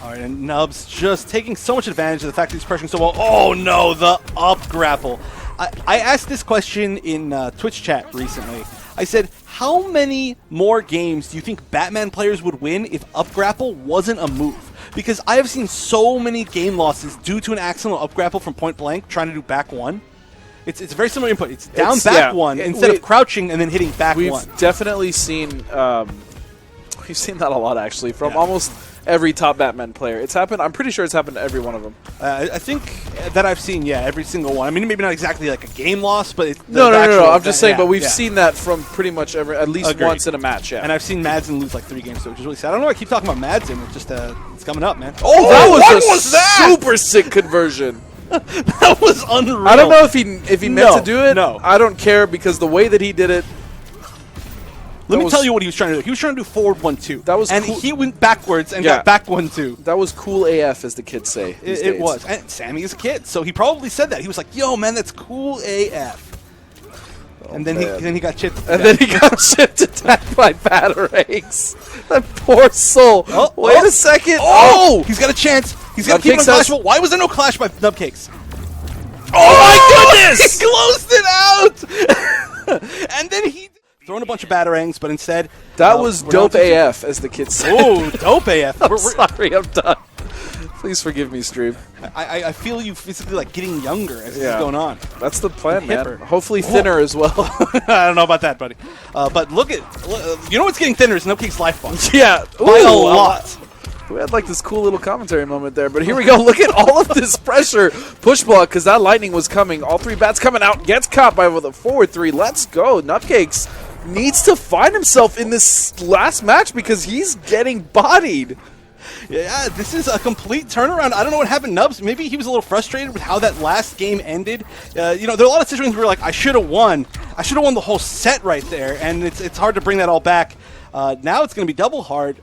Speaker 1: All right, and Nubs just taking so much advantage of the fact that he's pressuring so well. Oh no, the up grapple. I asked this question in Twitch chat recently. I said, how many more games do you think Batman players would win if up grapple wasn't a move? Because I have seen so many game losses due to an accidental up grapple from point blank trying to do back one. It's a very similar input. It's down back one instead of crouching and then hitting back one.
Speaker 2: We've definitely seen we've seen that a lot actually from almost every top Batman player. It's happened. I'm pretty sure it's happened to every one of them.
Speaker 1: I think that I've seen every single one. I mean, maybe not exactly like a game loss, but it's
Speaker 2: no. I'm just saying, but we've seen that from pretty much at least once in a match. Yeah,
Speaker 1: and I've seen Madsen lose like 3 games, so which is really sad. I don't know why I keep talking about Madsen. It's just it's coming up, man.
Speaker 2: Oh, that was
Speaker 1: that?
Speaker 2: Super sick conversion.
Speaker 1: That was unreal.
Speaker 2: I don't know if he meant to do it.
Speaker 1: No,
Speaker 2: I don't care because the way that he did it.
Speaker 1: Let me tell you what he was trying to do. He was trying to do forward 1-2.
Speaker 2: That was
Speaker 1: and
Speaker 2: cool.
Speaker 1: He went backwards and got back 1-2.
Speaker 2: That was cool AF, as the kids say.
Speaker 1: It was. And Sammy is a kid, so he probably said that. He was like, "Yo, man, that's cool AF." And then he got chipped.
Speaker 2: And then he got chipped attacked by batarangs. That poor soul. Wait a second.
Speaker 1: Oh! He's got a chance. He's got to keep it unclashable. Why was there no clash by Nubcakes?
Speaker 2: Oh my goodness!
Speaker 1: He closed it out! And then he throwing a bunch of batarangs, but instead...
Speaker 2: That was dope AF, as the kids say.
Speaker 1: Oh, dope AF.
Speaker 2: I'm sorry, I'm done. Please forgive me, stream.
Speaker 1: I feel you physically like getting younger as this is going on.
Speaker 2: That's the plan, man.
Speaker 1: Hipper.
Speaker 2: Hopefully thinner as well.
Speaker 1: I don't know about that, buddy. But look at... you know what's getting thinner is Nubcake's life bar.
Speaker 2: Yeah.
Speaker 1: By a lot.
Speaker 2: We had like this cool little commentary moment there, but here we go. Look at all of this pressure. Push block, because that lightning was coming. All 3 bats coming out. Gets caught by the forward 3. Let's go. Nubcakes needs to find himself in this last match because he's getting bodied.
Speaker 1: Yeah, this is a complete turnaround. I don't know what happened, Nubs. Maybe he was a little frustrated with how that last game ended. There are a lot of situations where like, I should have won. I should have won the whole set right there, and it's hard to bring that all back. Now it's going to be double hard.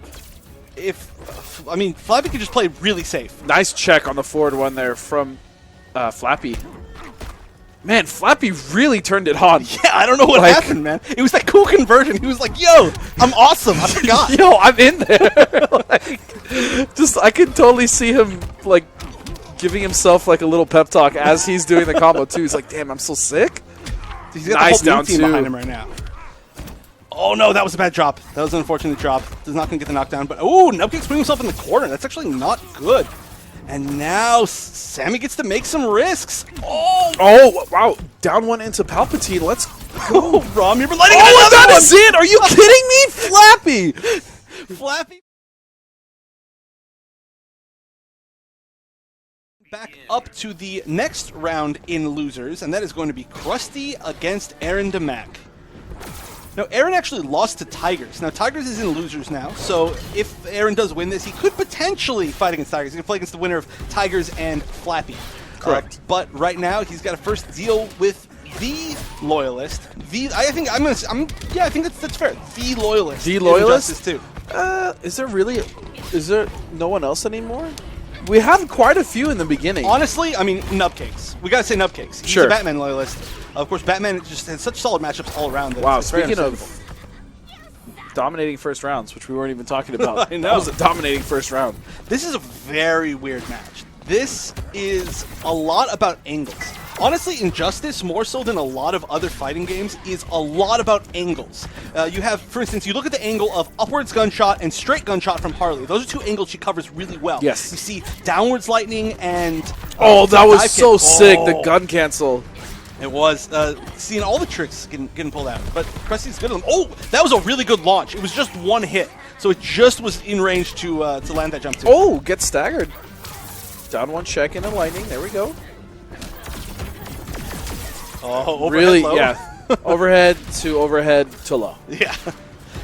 Speaker 1: Flappy could just play really safe.
Speaker 2: Nice check on the forward one there from Flappy. Man, Flappy really turned it on.
Speaker 1: Yeah, I don't know what happened, man. It was that cool conversion. He was like, "Yo, I'm awesome. I forgot.
Speaker 2: Yo, I'm in there." I could totally see him like giving himself like a little pep talk as he's doing the combo too. He's like, "Damn, I'm so sick."
Speaker 1: He's got
Speaker 2: nice
Speaker 1: the whole
Speaker 2: down
Speaker 1: team
Speaker 2: two
Speaker 1: behind him right now. Oh no, that was a bad drop. That was an unfortunate drop. Does not going to get the knockdown, but Nubcakes putting himself in the corner. That's actually not good. And now Sammy gets to make some risks. Oh,
Speaker 2: Oh, wow. Down one into Palpatine. Let's go.
Speaker 1: Rom, you're lighting
Speaker 2: Oh,
Speaker 1: another
Speaker 2: that
Speaker 1: one.
Speaker 2: is it? Are you kidding me? Flappy.
Speaker 1: Flappy. Back up to the next round in losers, and that is going to be Crusty against Aarondamac. Now, Aaron actually lost to Tigers. Now, Tigers is in losers now, so if Aaron does win this, he could potentially fight against Tigers. He can play against the winner of Tigers and Flappy.
Speaker 2: Correct.
Speaker 1: But right now, he's got to first deal with the loyalist. I think that's fair. The loyalist.
Speaker 2: The
Speaker 1: in
Speaker 2: loyalist?
Speaker 1: Injustice 2.
Speaker 2: Is there no one else anymore? We had quite a few in the beginning.
Speaker 1: Honestly, I mean, Nubcakes. We gotta say Nubcakes. He's
Speaker 2: Sure.
Speaker 1: a Batman loyalist. Of course, Batman just has such solid matchups all around. That
Speaker 2: Wow,
Speaker 1: it's very
Speaker 2: speaking
Speaker 1: understandable.
Speaker 2: of dominating first rounds, which we weren't even talking about.
Speaker 1: I know.
Speaker 2: That was a dominating first round.
Speaker 1: This is a very weird match. This is a lot about angles. Honestly, Injustice, more so than a lot of other fighting games, is a lot about angles. You have, for instance, you look at the angle of upwards gunshot and straight gunshot from Harley. Those are two angles she covers really well.
Speaker 2: Yes.
Speaker 1: You see downwards lightning and...
Speaker 2: Oh, that was
Speaker 1: dive
Speaker 2: so
Speaker 1: kick.
Speaker 2: sick, the
Speaker 1: Oh.
Speaker 2: gun cancel.
Speaker 1: It was. Seeing all the tricks getting pulled out. But Crusty's good at them. Oh, that was a really good launch. It was just one hit. So it just was in range to land that jump to.
Speaker 2: Oh, get staggered. Down one check into lightning. There we go.
Speaker 1: Oh, overhead
Speaker 2: Really,
Speaker 1: low.
Speaker 2: yeah. Overhead to low.
Speaker 1: Yeah.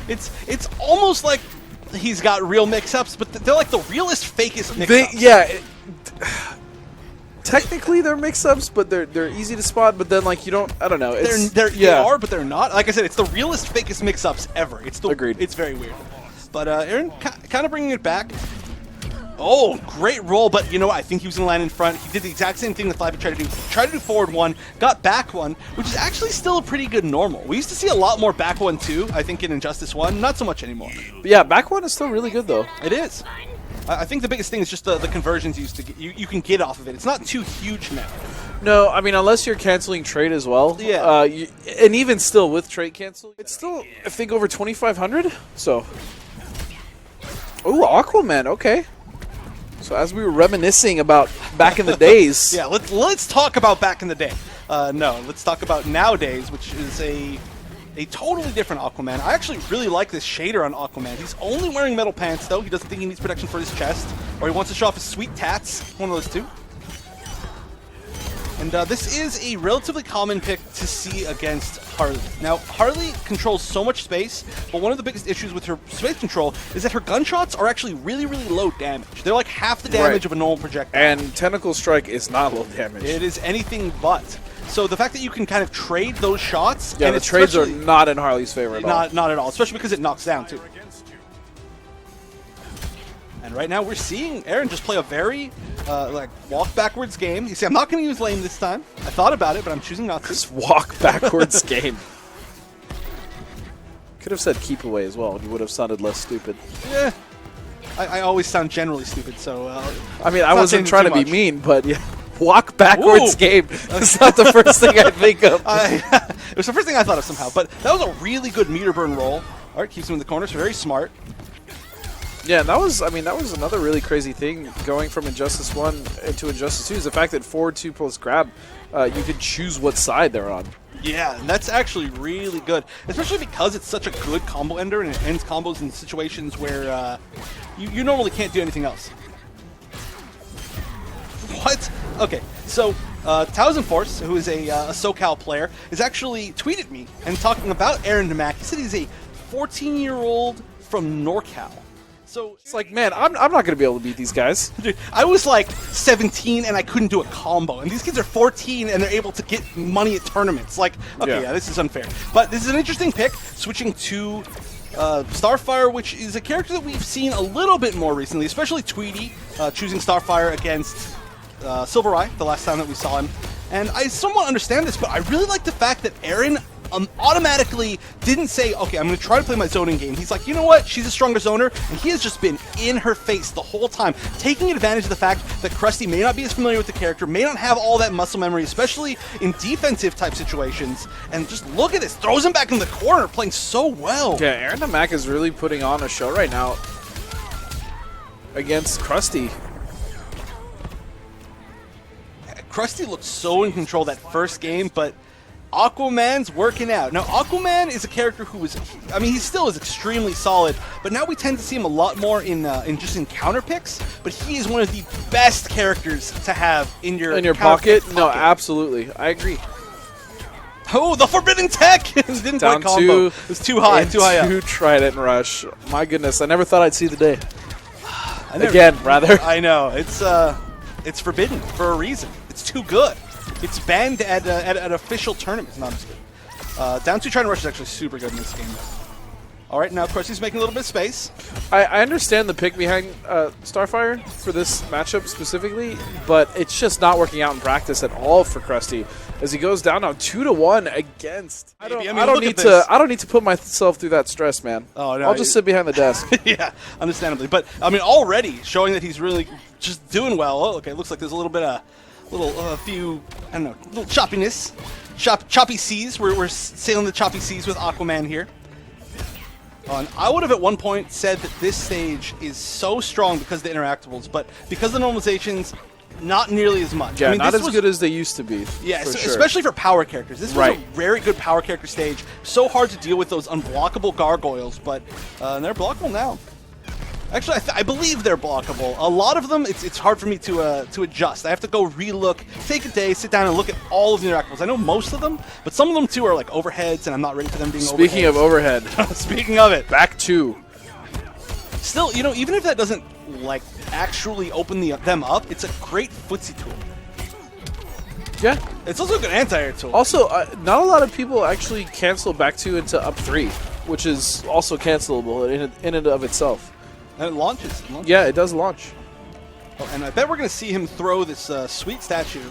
Speaker 1: It's almost like he's got real mix-ups, but they're like the realest, fakest mix-ups.
Speaker 2: Technically, they're mix-ups, but they're easy to spot. But then, like, you don't. I don't know. It's,
Speaker 1: They are, but they're not. Like I said, it's the realest, fakest mix-ups ever.
Speaker 2: Agreed.
Speaker 1: It's very weird. But Aaron kind of bringing it back. Oh, great roll, but you know what? I think he was going to land in front. He did the exact same thing that Flappy tried to do. Tried to do forward one, got back one, which is actually still a pretty good normal. We used to see a lot more back one, too, I think, in Injustice 1. Not so much anymore.
Speaker 2: But yeah, back one is still really good, though.
Speaker 1: It is. I think the biggest thing is just the conversions used to get, you can get off of it. It's not too huge now.
Speaker 2: No, I mean, unless you're canceling trade as well.
Speaker 1: Yeah.
Speaker 2: And even still, with trade cancel, it's still, I think, over 2,500. So. Oh, Aquaman, okay. So as we were reminiscing about back in the days.
Speaker 1: Yeah, let's talk about back in the day. No, let's talk about nowadays, which is a totally different Aquaman. I actually really like this shader on Aquaman. He's only wearing metal pants, though. He doesn't think he needs protection for his chest, or he wants to show off his sweet tats. One of those two. And this is a relatively common pick to see against Harley. Now, Harley controls so much space, but one of the biggest issues with her space control is that her gunshots are actually really, really low damage. They're like half the damage of a normal projectile.
Speaker 2: And Tentacle Strike is not low damage.
Speaker 1: It is anything but. So the fact that you can kind of trade those shots...
Speaker 2: Yeah,
Speaker 1: and
Speaker 2: the trades are
Speaker 1: especially-
Speaker 2: not in Harley's favor at all.
Speaker 1: Not at all, especially because it knocks down, too. And right now we're seeing Aaron just play a very, walk backwards game. You see, I'm not going to use lane this time. I thought about it, but I'm choosing not to.
Speaker 2: Just walk backwards game. Could have said keep away as well, and you would have sounded less stupid.
Speaker 1: Yeah. I always sound generally stupid, so...
Speaker 2: I mean, I
Speaker 1: not
Speaker 2: wasn't
Speaker 1: saying
Speaker 2: trying
Speaker 1: too
Speaker 2: to be
Speaker 1: much.
Speaker 2: mean, but yeah, walk backwards
Speaker 1: Ooh.
Speaker 2: game is not the first thing I think of.
Speaker 1: it was the first thing I thought of somehow, but that was a really good meter burn roll. All right, keeps him in the corner, so very smart.
Speaker 2: Yeah, and that was another really crazy thing going from Injustice 1 into Injustice 2 is the fact that forward 2 plus grab, you could choose what side they're on.
Speaker 1: Yeah, and that's actually really good, especially because it's such a good combo ender and it ends combos in situations where you normally can't do anything else. What? Okay, so Thousand Force, who is a SoCal player, has actually tweeted me and talking about Aarondamac. He said he's a 14-year-old from NorCal. So
Speaker 2: It's like, man, I'm not going to be able to beat these guys.
Speaker 1: dude, I was like 17 and I couldn't do a combo, and these kids are 14 and they're able to get money at tournaments. Like, okay, yeah, this is unfair. But this is an interesting pick, switching to Starfire, which is a character that we've seen a little bit more recently, especially Tweety choosing Starfire against Silver Eye the last time that we saw him. And I somewhat understand this, but I really like the fact that Aaron automatically didn't say, okay, I'm going to try to play my zoning game. He's like, you know what? She's a stronger zoner, and he has just been in her face the whole time, taking advantage of the fact that Crusty may not be as familiar with the character, may not have all that muscle memory, especially in defensive type situations. And just look at this, throws him back in the corner, playing so well.
Speaker 2: Yeah, Aarondamac is really putting on a show right now against Crusty.
Speaker 1: Crusty looked so in control that first game, but Aquaman's working out. Now, Aquaman is a character who is, I mean, he still is extremely solid, but now we tend to see him a lot more in just in counter picks, but he is one of the best characters to have in your
Speaker 2: pocket. No, absolutely. I agree.
Speaker 1: Oh, the forbidden tech! Didn't
Speaker 2: Down
Speaker 1: quite combo. It was too high, too high up.
Speaker 2: Two Trident Rush. My goodness, I never thought I'd see the day.
Speaker 1: I know. It's forbidden for a reason. It's too good. It's banned at official tournaments. No, I'm just kidding. Down 2 Trident Rush is actually super good in this game. All right, now Crusty's making a little bit of space.
Speaker 2: I understand the pick behind Starfire for this matchup specifically, but it's just not working out in practice at all for Crusty as he goes down now 2-1 against. I don't need to put myself through that stress, man. Oh no, I'll just sit behind the desk.
Speaker 1: Yeah, understandably, but I mean already showing that he's really just doing well. Oh, okay, looks like there's a little bit of few, I don't know, little choppiness, choppy seas. We're sailing the choppy seas with Aquaman here. And I would have at one point said that this stage is so strong because of the interactables, but because of the normalizations, not nearly as much.
Speaker 2: Yeah,
Speaker 1: I mean,
Speaker 2: not as good as they used to be.
Speaker 1: Yeah, especially for power characters. This was a very good power character stage. So hard to deal with those unblockable gargoyles, but they're blockable now. Actually, I believe they're blockable. A lot of them, it's hard for me to adjust. I have to go re-look, take a day, sit down and look at all of the interactables. I know most of them, but some of them too are like overheads, and I'm not ready for them being overheads.
Speaker 2: Speaking of overhead.
Speaker 1: Speaking of it.
Speaker 2: Back 2.
Speaker 1: Still, you know, even if that doesn't like actually open them up, it's a great footsie tool.
Speaker 2: Yeah.
Speaker 1: It's also a good anti-air tool.
Speaker 2: Also, not a lot of people actually cancel back 2 into up 3, which is also cancelable in and of itself.
Speaker 1: And it launches.
Speaker 2: Yeah, it does launch.
Speaker 1: Oh, and I bet we're going to see him throw this sweet statue.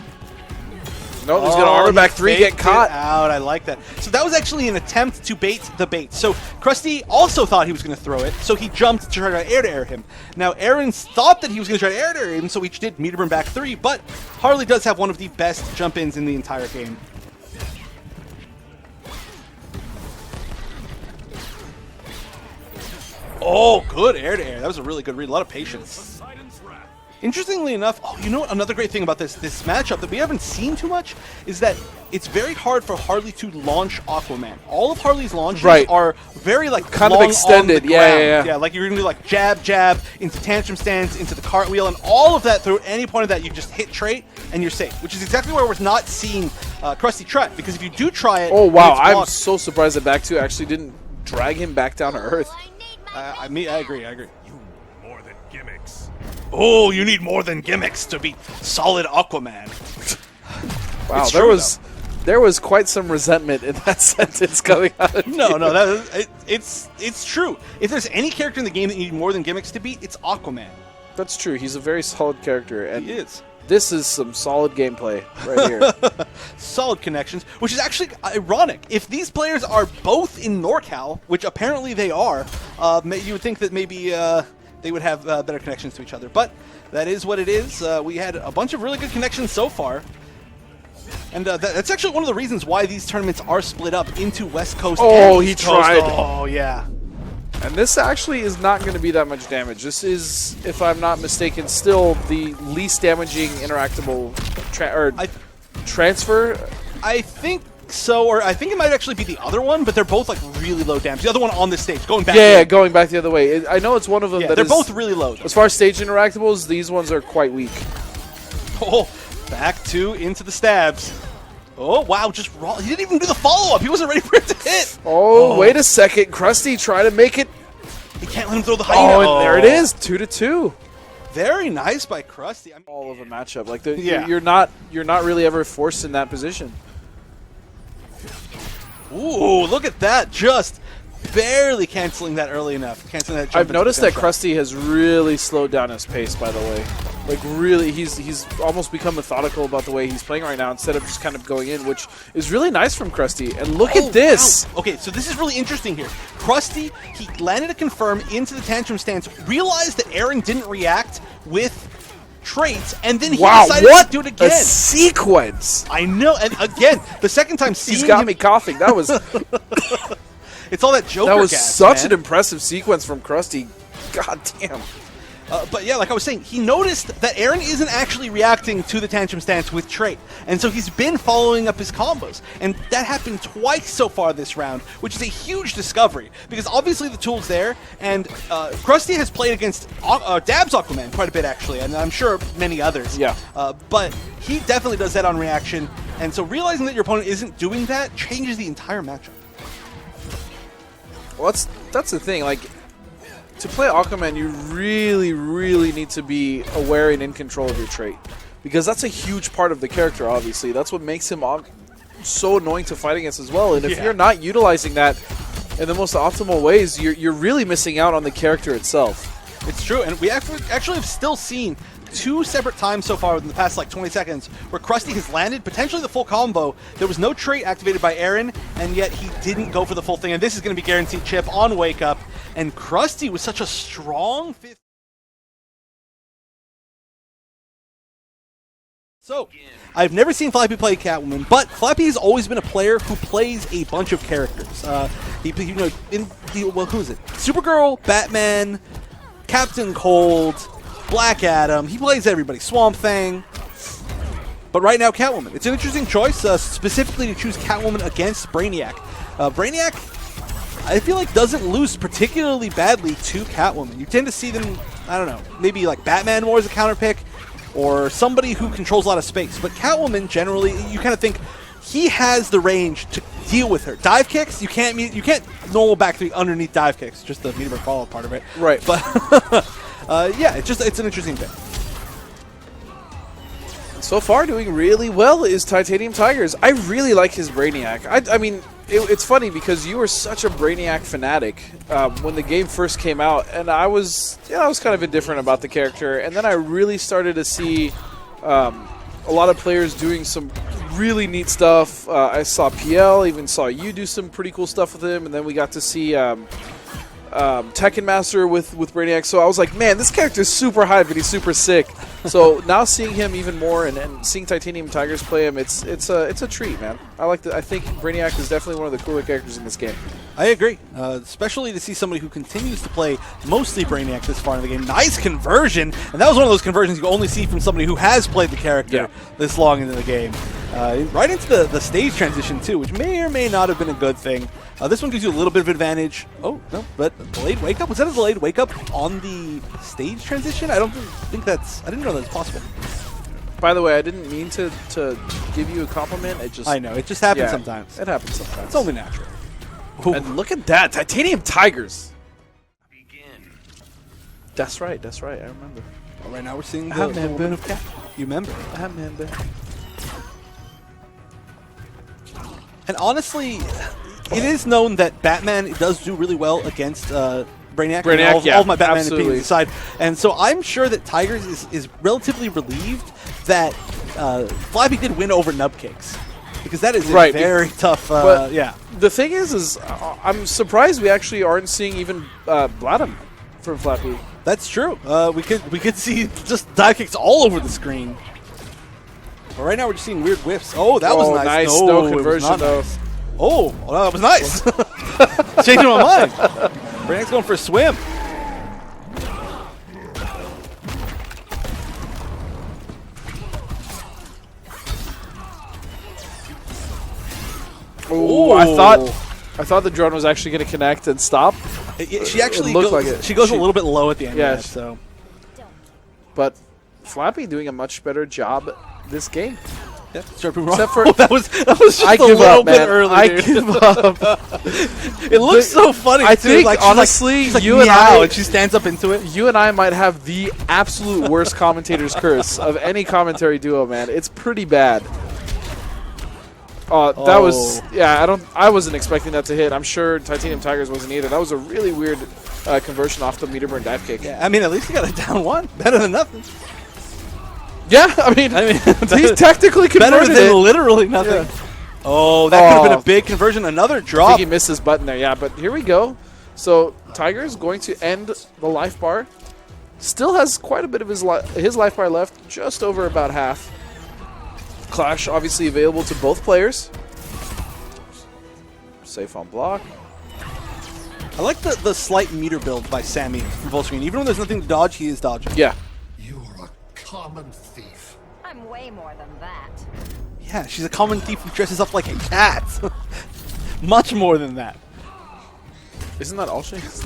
Speaker 2: No, he's going to armor back 3, get caught.
Speaker 1: Out. I like that. So that was actually an attempt to bait the bait. So Crusty also thought he was going to throw it, so he jumped to try to air him. Now, Aaron thought that he was going to try to air him, so he did meter him back 3, but Harley does have one of the best jump-ins in the entire game. Oh, good air-to-air. That was a really good read. A lot of patience. Interestingly enough, you know what? Another great thing about this matchup that we haven't seen too much is that it's very hard for Harley to launch Aquaman. All of Harley's launches are very like
Speaker 2: kind of extended.
Speaker 1: Yeah. Like you're gonna do like jab into tantrum stance, into the cartwheel, and all of that through any point of that you just hit trait and you're safe. Which is exactly where we're not seeing Crusty try it, because if you do try it,
Speaker 2: oh wow, I'm so surprised that back 2 actually didn't drag him back down to earth.
Speaker 1: I agree.
Speaker 3: You need more than gimmicks.
Speaker 1: Oh, you need more than gimmicks to beat solid Aquaman.
Speaker 2: Wow, there was quite some resentment in that sentence coming out of
Speaker 1: it's true. If there's any character in the game that you need more than gimmicks to beat, it's Aquaman.
Speaker 2: That's true. He's a very solid character, and
Speaker 1: he is.
Speaker 2: This is some solid gameplay right here.
Speaker 1: Solid connections, which is actually ironic. If these players are both in NorCal, which apparently they are, you would think that maybe they would have better connections to each other. But that is what it is. We had a bunch of really good connections so far. And that's actually one of the reasons why these tournaments are split up into West Coast and East Coast.
Speaker 2: Tried.
Speaker 1: Oh, yeah.
Speaker 2: And this actually is not going to be that much damage. This is, if I'm not mistaken, still the least damaging interactable transfer.
Speaker 1: I think so, or I think it might actually be the other one, but they're both like really low damage. The other one on this stage, going back.
Speaker 2: Yeah, going back the other way. I know it's one of them.
Speaker 1: Yeah, they're both really low.
Speaker 2: As far as stage interactables, these ones are quite weak.
Speaker 1: Oh, back 2 into the stabs. Oh, wow, just raw. He didn't even do the follow-up. He wasn't ready for it to hit.
Speaker 2: Oh, wait a second. Crusty trying to make it.
Speaker 1: He can't let him throw the high.
Speaker 2: Oh, and there it is. 2-2.
Speaker 1: Very nice by Crusty.
Speaker 2: All of a matchup. Like you're not really ever forced in that position.
Speaker 1: Ooh, look at that. Just barely canceling that early enough. Canceling that jump.
Speaker 2: I've noticed that Crusty has really slowed down his pace, by the way. Like, really, he's almost become methodical about the way he's playing right now instead of just kind of going in, which is really nice from Crusty. And look at this.
Speaker 1: Wow. Okay, so this is really interesting here. Crusty, he landed a confirm into the tantrum stance, realized that Aaron didn't react with traits, and then he decided to do it again.
Speaker 2: A sequence.
Speaker 1: I know, and again, the second time seeing
Speaker 2: He's got me coughing. That was...
Speaker 1: It's all that Joker
Speaker 2: That was
Speaker 1: gas,
Speaker 2: such
Speaker 1: man.
Speaker 2: an impressive sequence from Crusty. God damn.
Speaker 1: But yeah, like I was saying, he noticed that Aaron isn't actually reacting to the tantrum stance with trait, and so he's been following up his combos, and that happened twice so far this round, which is a huge discovery, because obviously the tool's there, and Crusty has played against Dab's Aquaman quite a bit actually, and I'm sure many others.
Speaker 2: Yeah.
Speaker 1: But he definitely does that on reaction, and so realizing that your opponent isn't doing that changes the entire matchup.
Speaker 2: Well, that's the thing. Like, to play Aquaman, you really need to be aware and in control of your trait, because that's a huge part of the character. Obviously, that's what makes him so annoying to fight against as well. And if you're not utilizing that in the most optimal ways, you're really missing out on the character itself.
Speaker 1: It's true, and we actually have still seen 2 separate times so far in the past like 20 seconds where Crusty has landed potentially the full combo. There was no trait activated by Aaron, and yet he didn't go for the full thing, and this is going to be guaranteed chip on Wake Up. And Crusty was such a strong fifth. So, I've never seen Flappy play Catwoman, but Flappy has always been a player who plays a bunch of characters. You know, who is it? Supergirl, Batman, Captain Cold, Black Adam. He plays everybody. Swamp Thing. But right now, Catwoman. It's an interesting choice, specifically to choose Catwoman against Brainiac. Brainiac, I feel like, doesn't lose particularly badly to Catwoman. You tend to see them, I don't know, maybe like Batman more as a counter pick, or somebody who controls a lot of space. But Catwoman, generally, you kind of think he has the range to deal with her. Dive kicks, you can't normal back three underneath dive kicks, just the meter follow part of it.
Speaker 2: Right.
Speaker 1: But yeah, it's an interesting bit.
Speaker 2: So far, doing really well is Titaniumtigerzz. I really like his Brainiac. I mean, it's funny because you were such a Brainiac fanatic when the game first came out, and I was kind of indifferent about the character. And then I really started to see a lot of players doing some really neat stuff. I saw PL, even saw you do some pretty cool stuff with him, and then we got to see Tekken Master with Brainiac. So I was like, man, this character is super hype and he's super sick. So now seeing him even more and seeing Titaniumtigerzz play him, it's a treat, man. I think Brainiac is definitely one of the cooler characters in this game.
Speaker 1: I agree, especially to see somebody who continues to play mostly Brainiac this far in the game. Nice conversion, and that was one of those conversions you only see from somebody who has played the character this long into the game. Right into the stage transition, too, which may or may not have been a good thing. This one gives you a little bit of advantage. Oh, no, but delayed wake up? Was that a delayed wake up on the stage transition? I don't think that's... I didn't know that was possible.
Speaker 2: By the way, I didn't mean to give you a compliment.
Speaker 1: I know, it just happens sometimes.
Speaker 2: It happens sometimes.
Speaker 1: It's only natural.
Speaker 2: And look at that, Titaniumtigerzz. Begin. That's right, I remember.
Speaker 1: Well, right now we're seeing the woman of Cat. You remember?
Speaker 2: I remember.
Speaker 1: And honestly, it is known that Batman does do really well against Brainiac. All of my Batman opinions aside. And so I'm sure that Tigerzz is relatively relieved that Flappy did win over Nubcakes. Because that is a very tough, yeah.
Speaker 2: The thing is I'm surprised we actually aren't seeing even Bladham from Flappy.
Speaker 1: That's true. We could see just dive kicks all over the screen. But right now we're just seeing weird whiffs. Oh, that was nice.
Speaker 2: No conversion, though.
Speaker 1: Nice. Oh, well, that was nice. Changing my mind. Brainiac's going for a swim.
Speaker 2: Oh, I thought the drone was actually going to connect and stop.
Speaker 1: She actually
Speaker 2: looked like it.
Speaker 1: She goes a little bit low at the end.
Speaker 2: Yeah.
Speaker 1: Of that, so.
Speaker 2: But Flappy doing a much better job this game.
Speaker 1: Yeah, except
Speaker 2: for
Speaker 1: that was just a little bit early.
Speaker 2: I give up.
Speaker 1: It looks so funny.
Speaker 2: I
Speaker 1: too.
Speaker 2: think
Speaker 1: like,
Speaker 2: honestly,
Speaker 1: she's like,
Speaker 2: you and I,
Speaker 1: and she stands up into it.
Speaker 2: You and I might have the absolute worst commentator's curse of any commentary duo, man. It's pretty bad. That was I wasn't expecting that to hit. I'm sure Titaniumtigerzz wasn't either. That was a really weird conversion off the meter burn dive kick.
Speaker 1: Yeah, I mean, at least he got a down one. Better than nothing.
Speaker 2: Yeah, I mean he's technically converted
Speaker 1: better than literally nothing. Yeah. Oh, that could have been a big conversion. Another drop.
Speaker 2: I think he missed his button there. Yeah, but here we go. So Tiger's going to end the life bar. Still has quite a bit of his life bar left, just over about half. Clash obviously available to both players. Safe on block.
Speaker 1: I like the slight meter build by Sammy from full screen. Even when there's nothing to dodge, he is dodging.
Speaker 2: Yeah.
Speaker 3: You are a common thief.
Speaker 4: I'm way more than that.
Speaker 1: Yeah, she's a common thief who dresses up like a cat. Much more than that.
Speaker 2: Isn't that all she is?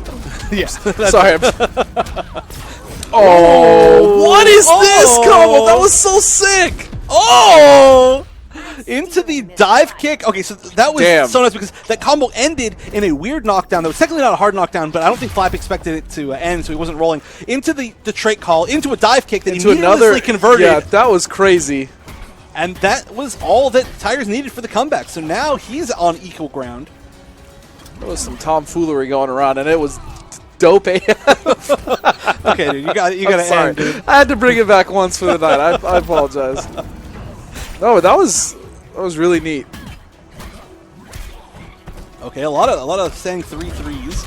Speaker 1: Yeah.
Speaker 2: Sorry. Oh, what is this combo? That was so sick.
Speaker 1: Oh! Into the dive kick. Okay, so that was so nice because that combo ended in a weird knockdown. That was technically not a hard knockdown, but I don't think Flappy expected it to end, so he wasn't rolling. Into the trait call, into a dive kick that he immediately converted.
Speaker 2: Yeah, that was crazy.
Speaker 1: And that was all that Tigers needed for the comeback. So now he's on equal ground.
Speaker 2: There was some tomfoolery going around, and it was dope AF.
Speaker 1: Okay, dude, you got to end, dude.
Speaker 2: I had to bring it back once for the night. I apologize. No, that was really neat.
Speaker 1: Okay, a lot of saying 3 threes.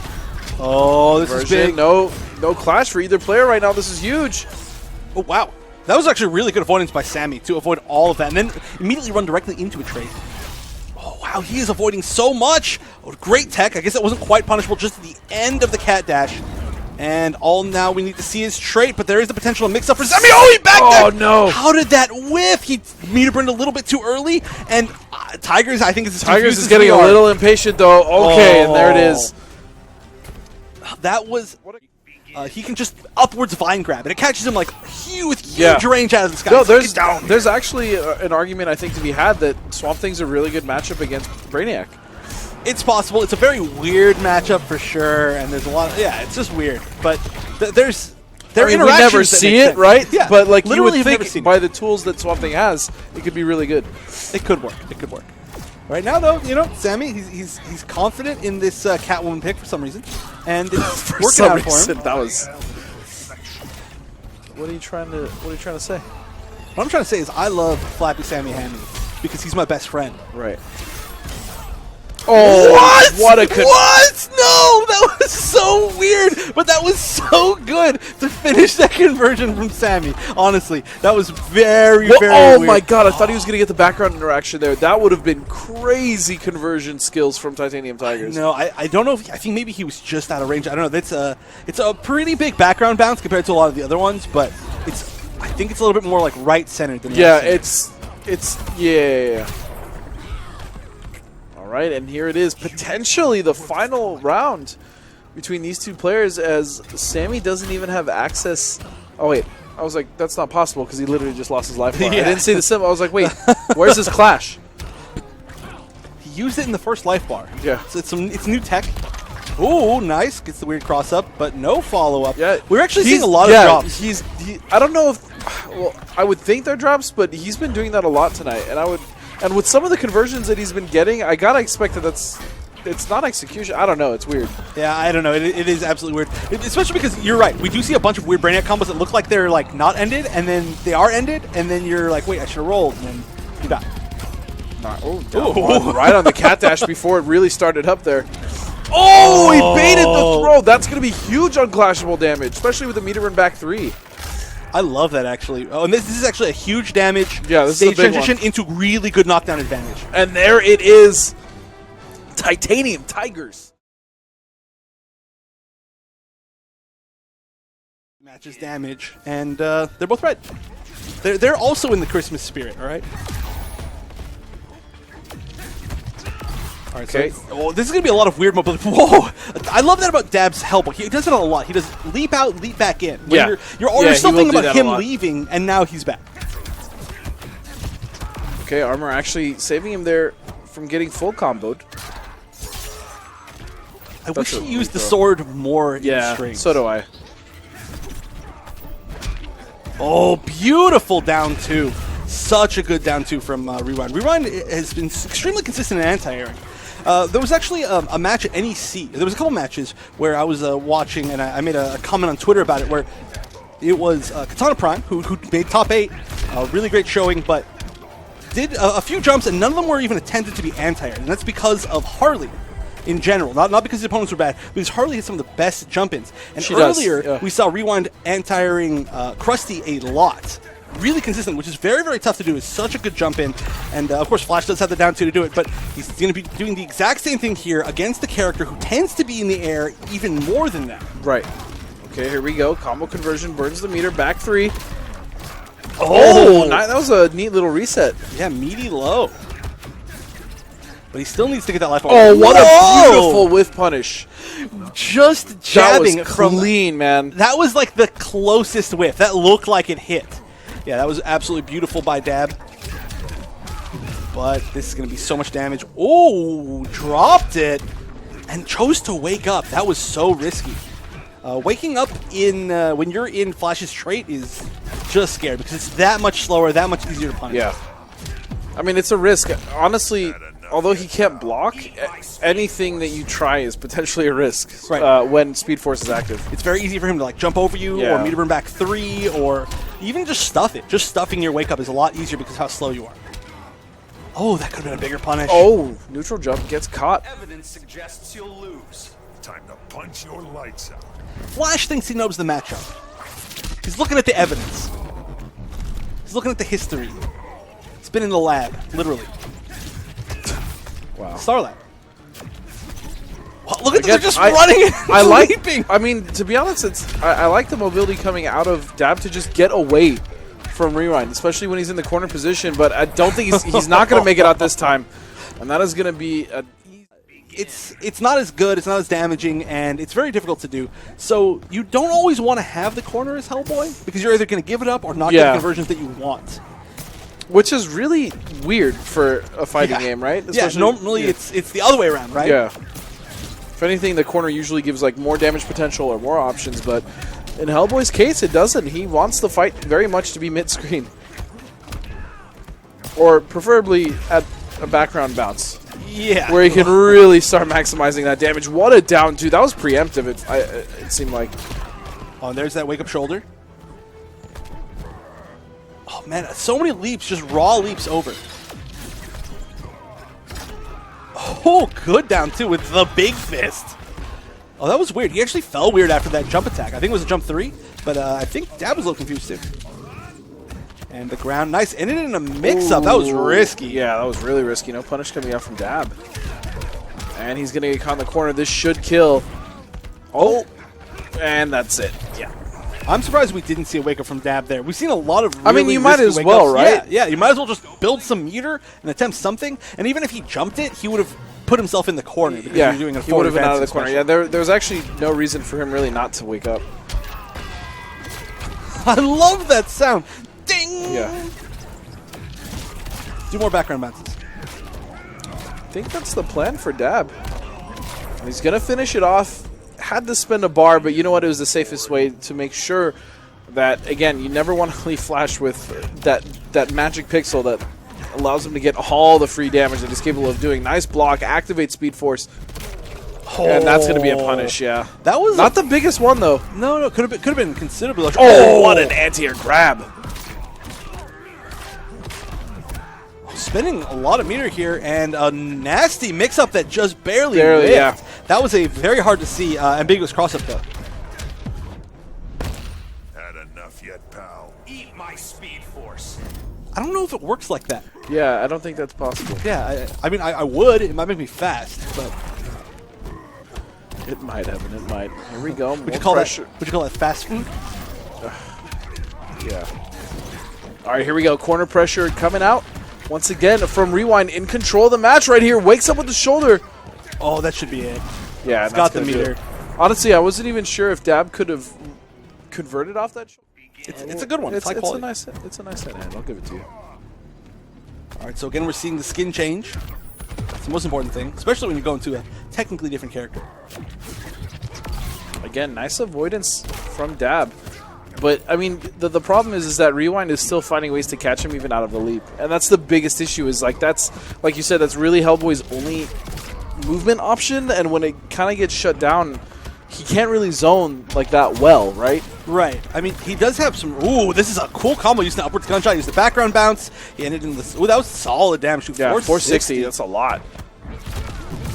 Speaker 1: Oh, this is big.
Speaker 2: No clash for either player right now. This is huge.
Speaker 1: Oh wow, that was actually really good avoidance by Sammy to avoid all of that, and then immediately run directly into a trade. Oh wow, he is avoiding so much. Oh, great tech. I guess that wasn't quite punishable just at the end of the cat dash. And all now we need to see his trait, but there is the potential of mix-up for Sammy. Oh, he backed there!
Speaker 2: Oh, no.
Speaker 1: How did that whiff? He meter burned a little bit too early, and Tigers, I think, is as
Speaker 2: Tigers is
Speaker 1: as
Speaker 2: getting
Speaker 1: we
Speaker 2: a
Speaker 1: are.
Speaker 2: little impatient, though. Okay, and there it is.
Speaker 1: That was... he can just upwards vine grab, and it catches him like huge range out of the sky.
Speaker 2: No, there's actually an argument, I think, to be had that Swamp Thing's a really good matchup against Brainiac.
Speaker 1: It's possible. It's a very weird matchup for sure, and there's a lot of... Yeah, it's just weird. But there's...
Speaker 2: I mean, we never see it, right?
Speaker 1: Yeah.
Speaker 2: But like you
Speaker 1: Literally
Speaker 2: would
Speaker 1: have never
Speaker 2: think
Speaker 1: seen
Speaker 2: by the tools that Swamp Thing has, it could be really good.
Speaker 1: It could work. It could work. Right now, though, you know, Sammy, he's confident in this Catwoman pick for some reason, and it's working out for him.
Speaker 2: That was... What are you trying to say?
Speaker 1: What I'm trying to say is I love Flappy Sammy Hammy because he's my best friend.
Speaker 2: Right. Oh,
Speaker 1: what?
Speaker 2: What a
Speaker 1: what? No, that was so weird, but that was so good to finish that conversion from Sammy. Honestly, that was very
Speaker 2: oh
Speaker 1: weird.
Speaker 2: My god, I thought he was going to get the background interaction there. That would have been crazy conversion skills from Titaniumtigerzz.
Speaker 1: No, I don't know. I think maybe he was just out of range. I don't know. It's a pretty big background bounce compared to a lot of the other ones, but I think it's a little bit more like right centered than
Speaker 2: yeah. All right, and here it is, potentially the final round between these two players, as Sammy doesn't even have access. Oh wait, I was like, that's not possible because he literally just lost his life bar.
Speaker 1: Yeah.
Speaker 2: I didn't see the symbol. I was like, wait, where's his clash?
Speaker 1: He used it in the first life bar.
Speaker 2: Yeah,
Speaker 1: so it's new tech. Ooh, nice. Gets the weird cross up, but no follow up.
Speaker 2: Yeah,
Speaker 1: we're actually seeing a lot of drops.
Speaker 2: I don't know if, well, I would think they're drops, but he's been doing that a lot tonight, and with some of the conversions that he's been getting, I gotta expect that it's not execution. I don't know. It's weird.
Speaker 1: Yeah, I don't know. It is absolutely weird, especially because you're right. We do see a bunch of weird Brainiac combos that look like they're like not ended, and then they are ended, and then you're like, wait, I should have rolled, and then you die.
Speaker 2: Right on the cat dash before it really started up there. Oh, he baited the throw. That's going to be huge unclashable damage, especially with the meter run back 3.
Speaker 1: I love that, actually. Oh, and this is actually a huge damage.
Speaker 2: Yeah, this
Speaker 1: stage
Speaker 2: is a big
Speaker 1: transition
Speaker 2: one.
Speaker 1: into really good knockdown advantage.
Speaker 2: And there it is. Titaniumtigerzz.
Speaker 1: Matches damage, and they're both red. They're also in the Christmas spirit, all right? All right,
Speaker 2: okay.
Speaker 1: So this is going to be a lot of weird mobility. Whoa! I love that about Dab's Hellboy. He does it a lot. He does leap out, leap back in. When you're still thinking about him leaving, and now he's back.
Speaker 2: Okay, Armor actually saving him there from getting full comboed.
Speaker 1: I wish he used the sword more in strings.
Speaker 2: So do I.
Speaker 1: Oh, beautiful down 2. Such a good down 2 from Rewind. Rewind has been extremely consistent in anti-airing. There was actually a match at NEC. There was a couple matches where I was watching, and I made a comment on Twitter about it, where it was Katana Prime, who made top 8, really great showing, but did a few jumps, and none of them were even attempted to be anti-aired, and that's because of Harley in general. Not because the opponents were bad, because Harley has some of the best jump-ins. And earlier, we saw Rewind anti-airing Crusty a lot. really consistent, which is very, very tough to do. It's such a good jump in. And of course, Flash does have the down 2 to do it, but he's going to be doing the exact same thing here against the character who tends to be in the air even more than that.
Speaker 2: Right. Okay, here we go. Combo conversion burns the meter. Back 3.
Speaker 1: Oh!
Speaker 2: That was a neat little reset.
Speaker 1: Yeah, meaty low. But he still needs to get that life bar.
Speaker 2: Oh, what
Speaker 1: Whoa!
Speaker 2: a beautiful whiff punish.
Speaker 1: Just jabbing
Speaker 2: that was
Speaker 1: from
Speaker 2: clean, man.
Speaker 1: That was like the closest whiff. That looked like it hit. Yeah, that was absolutely beautiful by Dab. But this is going to be so much damage. Oh, dropped it and chose to wake up. That was so risky. Waking up in when you're in Flash's trait is just scary because it's that much slower, that much easier to punish.
Speaker 2: Yeah. I mean, it's a risk. Honestly, although he can't block, anything that you try is potentially a risk when Speed Force is active.
Speaker 1: It's very easy for him to like jump over you or meter burn back 3 or even just stuff it. Just stuffing your wake up is a lot easier because of how slow you are. Oh, that could have been a bigger punish.
Speaker 2: Oh, neutral jump gets caught.
Speaker 3: Evidence suggests you'll lose. Time to punch your lights out.
Speaker 1: Flash thinks he knows the matchup. He's looking at the evidence. He's looking at the history. It's been in the lab, literally.
Speaker 2: Wow.
Speaker 1: Starlab. Well, look at them, they're just running and leaping.
Speaker 2: I mean, to be honest, I like the mobility coming out of Dab to just get away from Rewind, especially when he's in the corner position, but I don't think he's not going to make it out this time. And that is going to be a...
Speaker 1: It's not as good, it's not as damaging, and it's very difficult to do. So you don't always want to have the corner as Hellboy, because you're either going to give it up or not get the conversions that you want.
Speaker 2: Which is really weird for a fighting game, right?
Speaker 1: Especially, normally it's the other way around, right?
Speaker 2: Yeah. If anything, the corner usually gives like more damage potential or more options, but in Hellboy's case, it doesn't. He wants the fight very much to be mid-screen. Or preferably at a background bounce.
Speaker 1: Yeah.
Speaker 2: Where he can really start maximizing that damage. What a down 2. That was preemptive, it seemed like.
Speaker 1: Oh, and there's that wake-up shoulder. Oh, man, so many leaps, just raw leaps over. Oh, good down, too, with the big fist. Oh, that was weird. He actually fell weird after that jump attack. I think it was a jump 3, but I think Dab was a little confused, too. And the ground, nice. Ended in a mix-up. That was risky.
Speaker 2: Yeah, that was really risky. No punish coming out from Dab. And he's going to get caught in the corner. This should kill. Oh, and that's it. Yeah.
Speaker 1: I'm surprised we didn't see a wake-up from Dab there. We've seen a lot of really
Speaker 2: I mean, you might as well, right?
Speaker 1: Yeah, you might as well just build some meter and attempt something. And even if he jumped it, he would have put himself in the corner. Because he was doing a
Speaker 2: he would have been out of the
Speaker 1: special.
Speaker 2: corner. Yeah, there was actually no reason for him really not to wake up.
Speaker 1: I love that sound. Ding!
Speaker 2: Yeah.
Speaker 1: Do more background bounces.
Speaker 2: I think that's the plan for Dab. He's going to finish it off. Had to spend a bar, but you know what? It was the safest way to make sure that, again, you never want to leave Flash with that magic pixel that allows him to get all the free damage that he's capable of doing. Nice block, activate Speed Force. Oh. And that's going to be a punish, yeah.
Speaker 1: That was
Speaker 2: not the biggest one, though.
Speaker 1: No, could have been considerably larger.
Speaker 2: Oh, what an anti-air grab.
Speaker 1: Spending a lot of meter here, and a nasty mix-up that just barely whiffed.
Speaker 2: Yeah.
Speaker 1: That was a very hard to see ambiguous cross-up, though.
Speaker 3: Had enough yet, pal?
Speaker 5: Eat my Speed Force.
Speaker 1: I don't know if it works like that.
Speaker 2: Yeah, I don't think that's possible.
Speaker 1: Yeah, I mean, I would. It might make me fast, but...
Speaker 2: It might, Evan, it might. Here we go.
Speaker 1: Would you call that fast food?
Speaker 2: Yeah. All right, here we go. Corner pressure coming out. Once again, from Rewind in control of the match right here. Wakes up with the shoulder.
Speaker 1: Oh, that should be it.
Speaker 2: Yeah,
Speaker 1: it's got the meter.
Speaker 2: Honestly, I wasn't even sure if Dab could have converted off that shoulder.
Speaker 1: It's a good one. It's high quality.
Speaker 2: It's a nice hand. I'll give it to you.
Speaker 1: All right, so again, we're seeing the skin change. It's the most important thing, especially when you go into a technically different character.
Speaker 2: Again, nice avoidance from Dab. But, I mean, the problem is that Rewind is still finding ways to catch him even out of the leap. And that's the biggest issue is, like, that's, like you said, that's really Hellboy's only movement option. And when it kind of gets shut down, he can't really zone like that well, right?
Speaker 1: Right. I mean, he does have some... Ooh, this is a cool combo. Using the upwards gunshot, used the background bounce. He ended in the... Ooh, that was solid damage.
Speaker 2: Yeah, 460. That's a lot.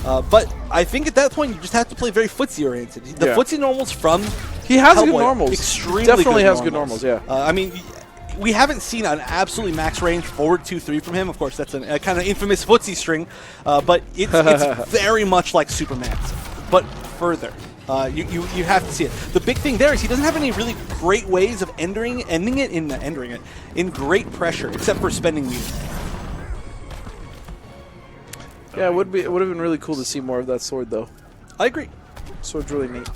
Speaker 1: But I think at that point, you just have to play very footsie-oriented. The footsie normals from...
Speaker 2: He has
Speaker 1: Hellboy,
Speaker 2: good normals.
Speaker 1: Extremely
Speaker 2: Definitely
Speaker 1: good
Speaker 2: has good normals, yeah.
Speaker 1: I mean, we haven't seen an absolutely max range forward 2-3 from him. Of course, that's a kind of infamous footsie string, but it's very much like Superman's, but further. You have to see it. The big thing there is he doesn't have any really great ways of ending it in great pressure, except for spending meter.
Speaker 2: Yeah, it would have been really cool to see more of that sword, though.
Speaker 1: I agree.
Speaker 2: Sword's really neat.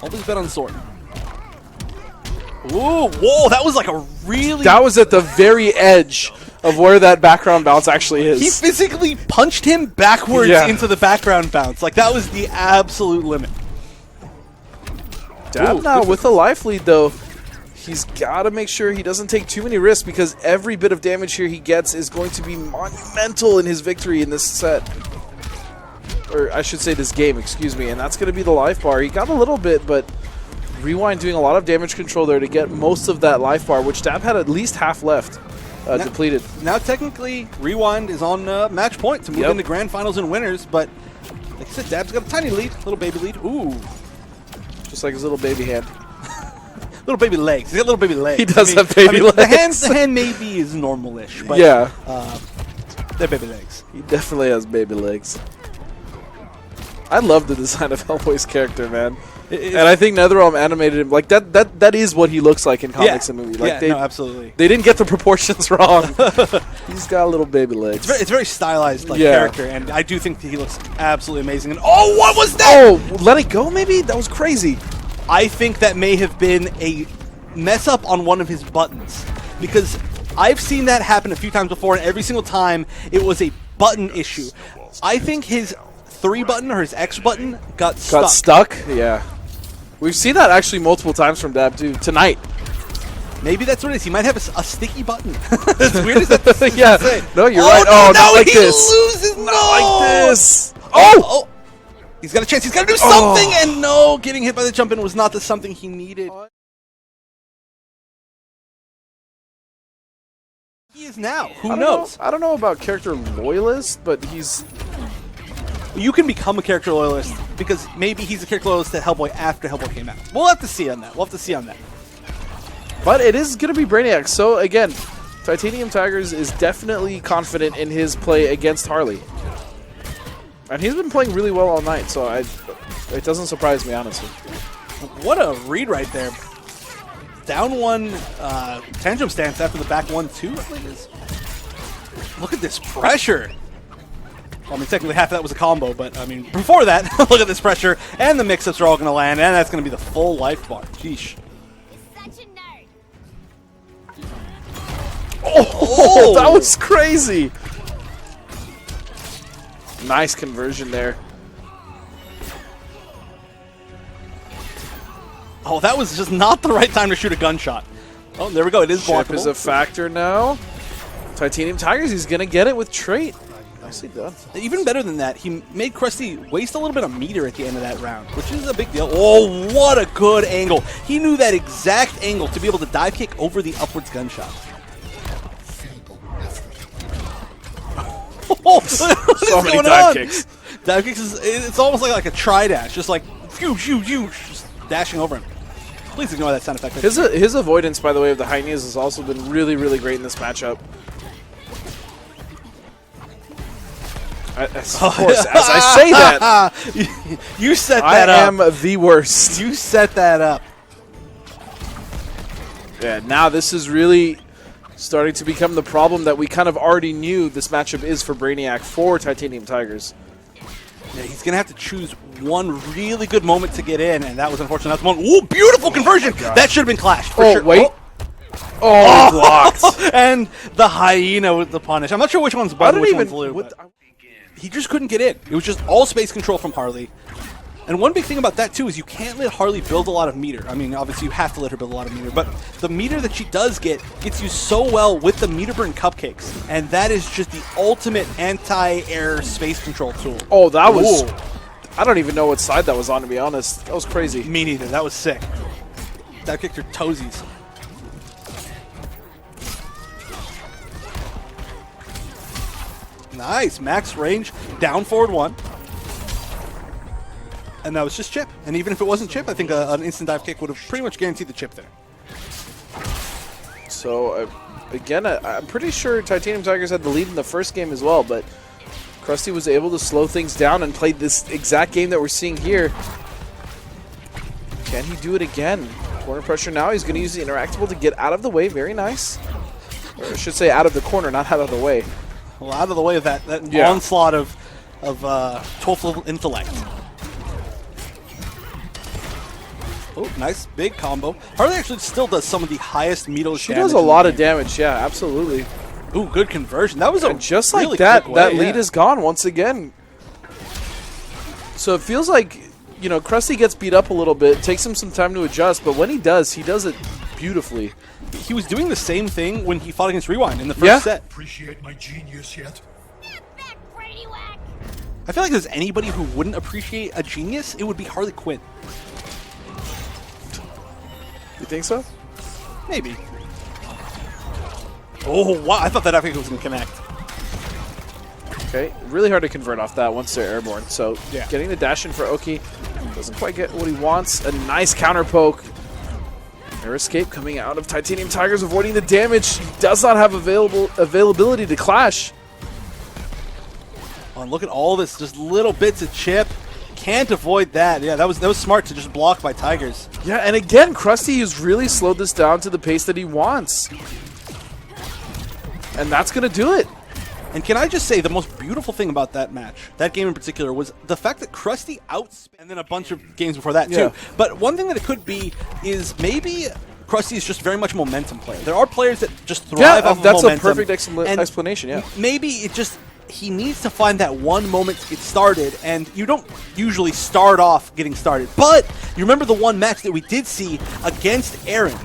Speaker 1: Always bet on sword. Ooh, whoa, that was like a really...
Speaker 2: That was at the very edge of where that background bounce actually is.
Speaker 1: He physically punched him backwards into the background bounce. Like, that was the absolute limit.
Speaker 2: Dab now with a life lead, though. He's got to make sure he doesn't take too many risks because every bit of damage here he gets is going to be monumental in his victory in this set. Or I should say this game, excuse me. And that's going to be the life bar. He got a little bit, but Rewind doing a lot of damage control there to get most of that life bar, which Dab had at least half left depleted.
Speaker 1: Now, technically, Rewind is on match point to move into grand finals and winners, but like I said, Dab's got a tiny lead, little baby lead. Ooh.
Speaker 2: Just like his little baby hand.
Speaker 1: Little baby legs. He's got little baby legs.
Speaker 2: He does have baby legs.
Speaker 1: The hand maybe is normal-ish, but
Speaker 2: yeah.
Speaker 1: They're baby legs.
Speaker 2: He definitely has baby legs. I love the design of Hellboy's character, man. And I think NetherRealm animated him like that is what he looks like in comics and movies. Like
Speaker 1: no, absolutely.
Speaker 2: They didn't get the proportions wrong. He's got little baby legs.
Speaker 1: It's very stylized character, and I do think that he looks absolutely amazing. And oh, what was that?
Speaker 2: Oh, let it go maybe? That was crazy.
Speaker 1: I think that may have been a mess up on one of his buttons, because I've seen that happen a few times before, and every single time it was a button issue. I think his 3 button or his X button got stuck.
Speaker 2: Got stuck? Yeah. We've seen that actually multiple times from Dab too. Tonight.
Speaker 1: Maybe that's what it is. He might have a sticky button. As weird as that
Speaker 2: yeah.
Speaker 1: say.
Speaker 2: No, you're right. Oh, not like this.
Speaker 1: Loses.
Speaker 2: Not like this.
Speaker 1: Oh! He's got a chance. He's got to do something, and no, getting hit by the jump in was not the something he needed. He is now. Who knows?
Speaker 2: I don't know about character loyalist, but he's...
Speaker 1: You can become a character loyalist because maybe he's a character loyalist to Hellboy after Hellboy came out. We'll have to see on that.
Speaker 2: But it is going to be Brainiac. So, again, Titaniumtigerzz is definitely confident in his play against Harley. And he's been playing really well all night, so it doesn't surprise me, honestly.
Speaker 1: What a read right there. Down 1 tantrum stance after the back 1-2, I believe it is. Look at this pressure. Well, I mean, technically half of that was a combo, but, I mean, before that, look at this pressure, and the mix-ups are all going to land, and that's going to be the full life bar. Sheesh.
Speaker 4: Such a nerd.
Speaker 2: Oh, that was crazy. Nice conversion there.
Speaker 1: Oh, that was just not the right time to shoot a gunshot. Oh, there we go. It is blockable.
Speaker 2: Chip is a factor now. Titaniumtigerzz, he's going to get it with trait. Nicely done.
Speaker 1: Even better than that, he made Crusty waste a little bit of meter at the end of that round, which is a big deal. Oh, what a good angle. He knew that exact angle to be able to dive kick over the upwards gunshot. Oh,
Speaker 2: so many dive kicks.
Speaker 1: Dive kicks it's almost like a tri-dash, just like just dashing over him. Please ignore that sound effect.
Speaker 2: His avoidance, by the way, of the high knees has also been really, really great in this matchup. Of course, as I say that,
Speaker 1: you set that up.
Speaker 2: I am the worst.
Speaker 1: You set that up.
Speaker 2: Yeah, now this is really starting to become the problem that we kind of already knew this matchup is for Brainiac for Titaniumtigerzz.
Speaker 1: Yeah, he's going to have to choose one really good moment to get in, and that was unfortunate. That's one. Ooh, beautiful conversion! That should have been clashed, for sure.
Speaker 2: Wait. Oh, blocked.
Speaker 1: And the hyena with the punish. I'm not sure which one's button, which one's blue. He just couldn't get in. It was just all space control from Harley. And one big thing about that, too, is you can't let Harley build a lot of meter. I mean, obviously, you have to let her build a lot of meter. But the meter that she does get gets used so well with the meter burn cupcakes. And that is just the ultimate anti-air space control tool.
Speaker 2: Oh, that was... Ooh. I don't even know what side that was on, to be honest. That was crazy.
Speaker 1: Me neither. That was sick. That kicked her toesies. Nice. Max range. Down forward 1. And that was just chip. And even if it wasn't chip, I think an instant dive kick would have pretty much guaranteed the chip there.
Speaker 2: So, again, I'm pretty sure Titaniumtigerzz had the lead in the first game as well, but Crusty was able to slow things down and played this exact game that we're seeing here. Can he do it again? Corner pressure now. He's going to use the interactable to get out of the way. Very nice. Or I should say out of the corner, not out of the way.
Speaker 1: Well, out of the way of that onslaught of 12th level intellect. Oh, nice big combo. Harley actually still does some of the highest meterless
Speaker 2: She
Speaker 1: damage.
Speaker 2: does a lot of damage, yeah, absolutely.
Speaker 1: Ooh, good conversion. That was a
Speaker 2: And just
Speaker 1: really
Speaker 2: like that,
Speaker 1: quick way,
Speaker 2: that lead is gone once again. So it feels like, you know, Crusty gets beat up a little bit, takes him some time to adjust, but when he does it beautifully.
Speaker 1: He was doing the same thing when he fought against Rewind in the first set.
Speaker 3: Appreciate my genius yet?
Speaker 4: Step back, Brainiac!
Speaker 1: I feel like if there's anybody who wouldn't appreciate a genius, it would be Harley Quinn.
Speaker 2: You think so?
Speaker 1: Maybe. Oh, wow. I thought that epic was going to connect.
Speaker 2: Okay, really hard to convert off that once they're airborne. So
Speaker 1: Yeah.
Speaker 2: getting the dash in for Oki. Doesn't quite get what he wants. A nice counter poke. Air escape coming out of Titaniumtigerzz, avoiding the damage. He does not have availability to clash.
Speaker 1: Oh, and look at all this, just little bits of chip. Can't avoid that. Yeah, that was smart to just block by Tigers.
Speaker 2: Yeah, and again, Crusty has really slowed this down to the pace that he wants. And that's going to do it.
Speaker 1: And can I just say, the most beautiful thing about that match, that game in particular, was the fact that Crusty outspent, and then a bunch of games before that
Speaker 2: Yeah.
Speaker 1: too. But one thing that it could be is maybe Crusty is just very much a momentum player. There are players that just thrive off of
Speaker 2: that's
Speaker 1: momentum.
Speaker 2: a perfect
Speaker 1: and
Speaker 2: explanation, yeah.
Speaker 1: Maybe it just, he needs to find that one moment to get started, and you don't usually start off getting started. But you remember the one match that we did see against Aaron,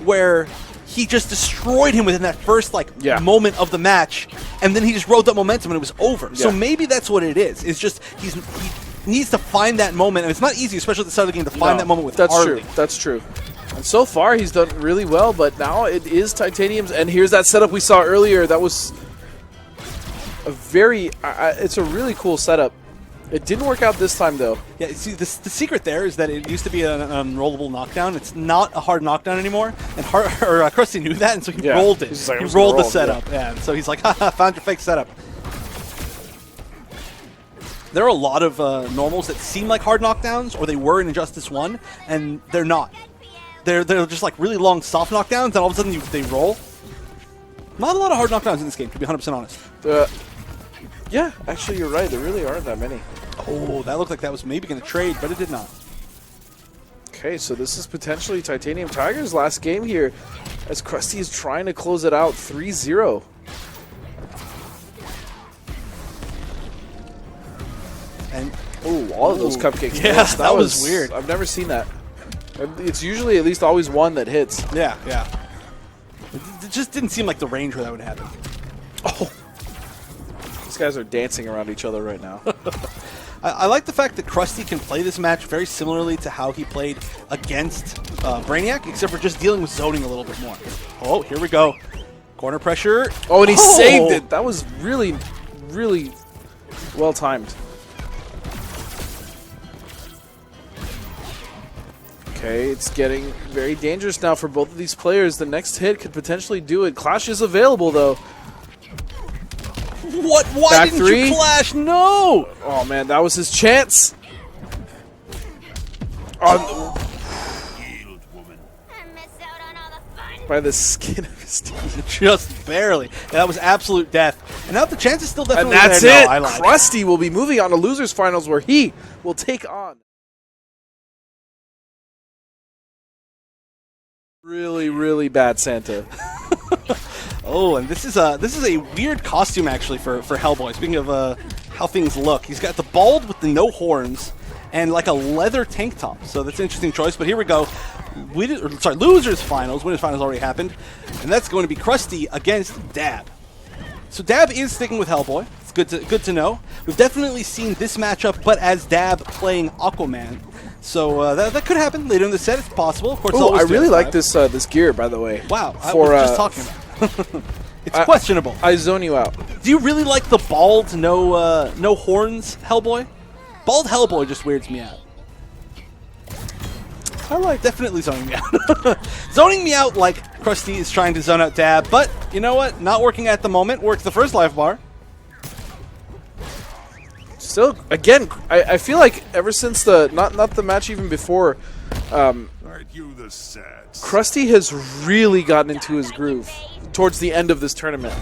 Speaker 1: where he just destroyed him within that first moment of the match, and then he just rode that momentum and it was over. So maybe that's what it is. It's just he needs to find that moment, and it's not easy, especially at the start of the game, to find that moment with Harley.
Speaker 2: True. That's true. And so far, he's done really well, but now it is Titanium's, and here's that setup we saw earlier. That was a very, it's a really cool setup. It didn't work out this time, though.
Speaker 1: Yeah, see, the secret there is that it used to be an unrollable knockdown. It's not a hard knockdown anymore, and Crusty knew that, and so he rolled it.
Speaker 2: He's like,
Speaker 1: he rolled the setup, yeah. And so he's like, haha, found your fake setup. There are a lot of normals that seem like hard knockdowns, or they were in Injustice 1, and they're not. They're just like really long soft knockdowns, and all of a sudden they roll. Not a lot of hard knockdowns in this game, to be 100% honest.
Speaker 2: Yeah, actually, you're right. There really aren't that many.
Speaker 1: Oh, that looked like that was maybe going to trade, but it did not.
Speaker 2: Okay, so this is potentially Titaniumtigerzz' last game here, as Crusty is trying to close it out 3-0.
Speaker 1: And
Speaker 2: all of those cupcakes.
Speaker 1: Yeah,
Speaker 2: missed.
Speaker 1: that was weird.
Speaker 2: I've never seen that. It's usually at least always one that hits.
Speaker 1: yeah. It just didn't seem like the range where that would happen.
Speaker 2: Oh. These guys are dancing around each other right now.
Speaker 1: I like the fact that Crusty can play this match very similarly to how he played against Brainiac, except for just dealing with zoning a little bit more. Oh, here we go. Corner pressure.
Speaker 2: Oh, and he saved it. That was really, really well timed. Okay, it's getting very dangerous now for both of these players. The next hit could potentially do it. Clash is available, though.
Speaker 1: What? Why
Speaker 2: Back
Speaker 1: didn't
Speaker 2: three?
Speaker 1: you clash? No!
Speaker 2: Oh, man, that was his chance. Oh,
Speaker 4: I miss out on all the fun.
Speaker 2: by the skin of his teeth.
Speaker 1: Just barely. And that was absolute death. And now the chance is still
Speaker 2: And
Speaker 1: definitely
Speaker 2: that's
Speaker 1: there.
Speaker 2: it.
Speaker 1: No, I lied.
Speaker 2: Crusty will be moving on to Losers Finals, where he will take on really, really bad Santa.
Speaker 1: Oh, and this is a weird costume actually for Hellboy. Speaking of how things look, he's got the bald with the no horns and like a leather tank top. So that's an interesting choice. But here we go. Losers Finals. Winners Finals already happened, and that's going to be Crusty against Dab. So Dab is sticking with Hellboy. It's good to know. We've definitely seen this matchup, but as Dab playing Aquaman. So that could happen later in the set. It's possible. Of course, it's
Speaker 2: Oh,
Speaker 1: always
Speaker 2: I really
Speaker 1: PS5.
Speaker 2: like this gear, by the way.
Speaker 1: Wow, I
Speaker 2: For,
Speaker 1: was just talking about. It's questionable.
Speaker 2: I zone you out.
Speaker 1: Do you really like the bald, no horns Hellboy? Bald Hellboy just weirds me out.
Speaker 2: I like
Speaker 1: Definitely zoning me out. Zoning me out like Crusty is trying to zone out Dab, but you know what? Not working at the moment. Worked the first life bar.
Speaker 2: Still, again, I feel like ever since the not the match even before,
Speaker 3: Aren't you the sad?
Speaker 2: Crusty has really gotten into his groove towards the end of this tournament.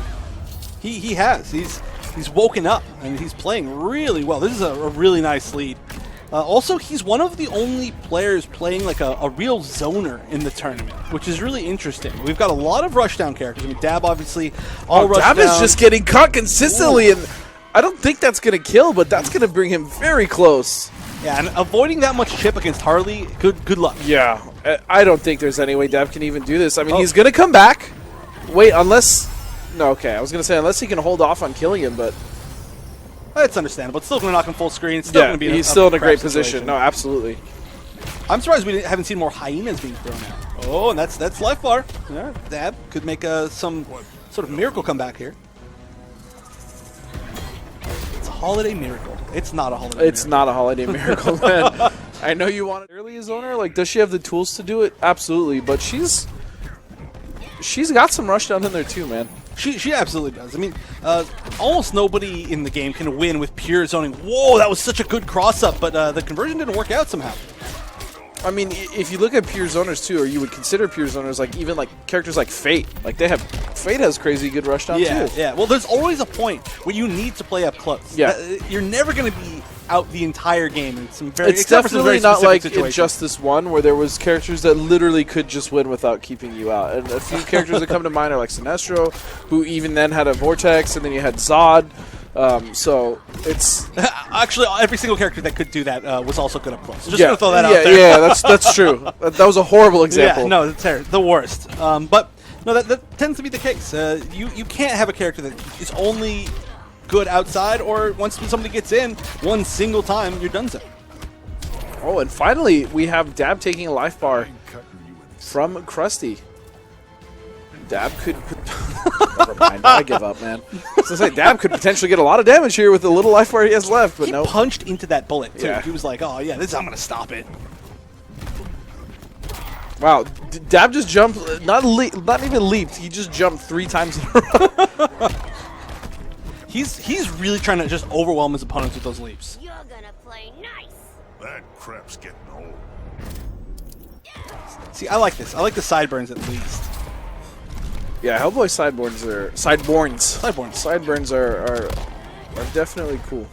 Speaker 1: He has. He's woken up and he's playing really well. This is a really nice lead. Also, he's one of the only players playing like a real zoner in the tournament, which is really interesting. We've got a lot of rushdown characters. I mean, Dab obviously all rush
Speaker 2: Dab
Speaker 1: down.
Speaker 2: is just getting caught consistently, and I don't think that's going to kill, but that's going to bring him very close.
Speaker 1: Yeah, and avoiding that much chip against Harley, good luck.
Speaker 2: Yeah, I don't think there's any way Dab can even do this. I mean, he's going to come back. Wait, unless... No, okay, I was going to say unless he can hold off on killing him, but...
Speaker 1: That's understandable. It's still going to knock him full screen. It's still going to be
Speaker 2: he's still in a great
Speaker 1: crap
Speaker 2: position.
Speaker 1: situation.
Speaker 2: No, absolutely.
Speaker 1: I'm surprised we haven't seen more hyenas being thrown out. Oh, and that's life bar. Yeah, Dab could make some sort of miracle comeback here. It's a holiday miracle. It's not a holiday miracle.
Speaker 2: It's not a holiday miracle, man. I know you want it early as owner. Like, does she have the tools to do it? Absolutely, but she's got some rushdown in there too, man.
Speaker 1: She absolutely does. I mean, almost nobody in the game can win with pure zoning. Whoa, that was such a good cross-up, but the conversion didn't work out somehow.
Speaker 2: I mean, if you look at pure zoners too, or you would consider pure zoners, like even like characters like Fate, like Fate has crazy good rushdown too.
Speaker 1: Yeah. Well, there's always a point where you need to play up close.
Speaker 2: Yeah.
Speaker 1: You're never going to be out the entire game in some very.
Speaker 2: It's
Speaker 1: except for some
Speaker 2: definitely
Speaker 1: very
Speaker 2: not
Speaker 1: specific
Speaker 2: like
Speaker 1: situations.
Speaker 2: Injustice 1, where there was characters that literally could just win without keeping you out. And a few characters that come to mind are like Sinestro, who even then had a Vortex, and then you had Zod. So it's
Speaker 1: actually every single character that could do that was also good up close. Just gonna throw that out there.
Speaker 2: Yeah, that's true. That was a horrible example.
Speaker 1: Yeah, no, it's the worst. But no, that tends to be the case. You can't have a character that is only good outside, or once somebody gets in one single time, you're done.
Speaker 2: Oh, and finally we have Dab taking a life bar from Crusty. Dab could... Never mind. I give up, man. So say Dab could potentially get a lot of damage here with the little life bar he has left, but
Speaker 1: he
Speaker 2: no.
Speaker 1: punched into that bullet, too.
Speaker 2: Yeah.
Speaker 1: He was like, oh, yeah, I'm going to stop it.
Speaker 2: Wow. Dab just jumped, not even leaped, he just jumped 3 times in a row.
Speaker 1: He's really trying to just overwhelm his opponents with those leaps.
Speaker 4: You're gonna play nice.
Speaker 3: That crap's getting old.
Speaker 1: See, I like this. I like the sideburns at least.
Speaker 2: Yeah, Hellboy sideburns are definitely cool.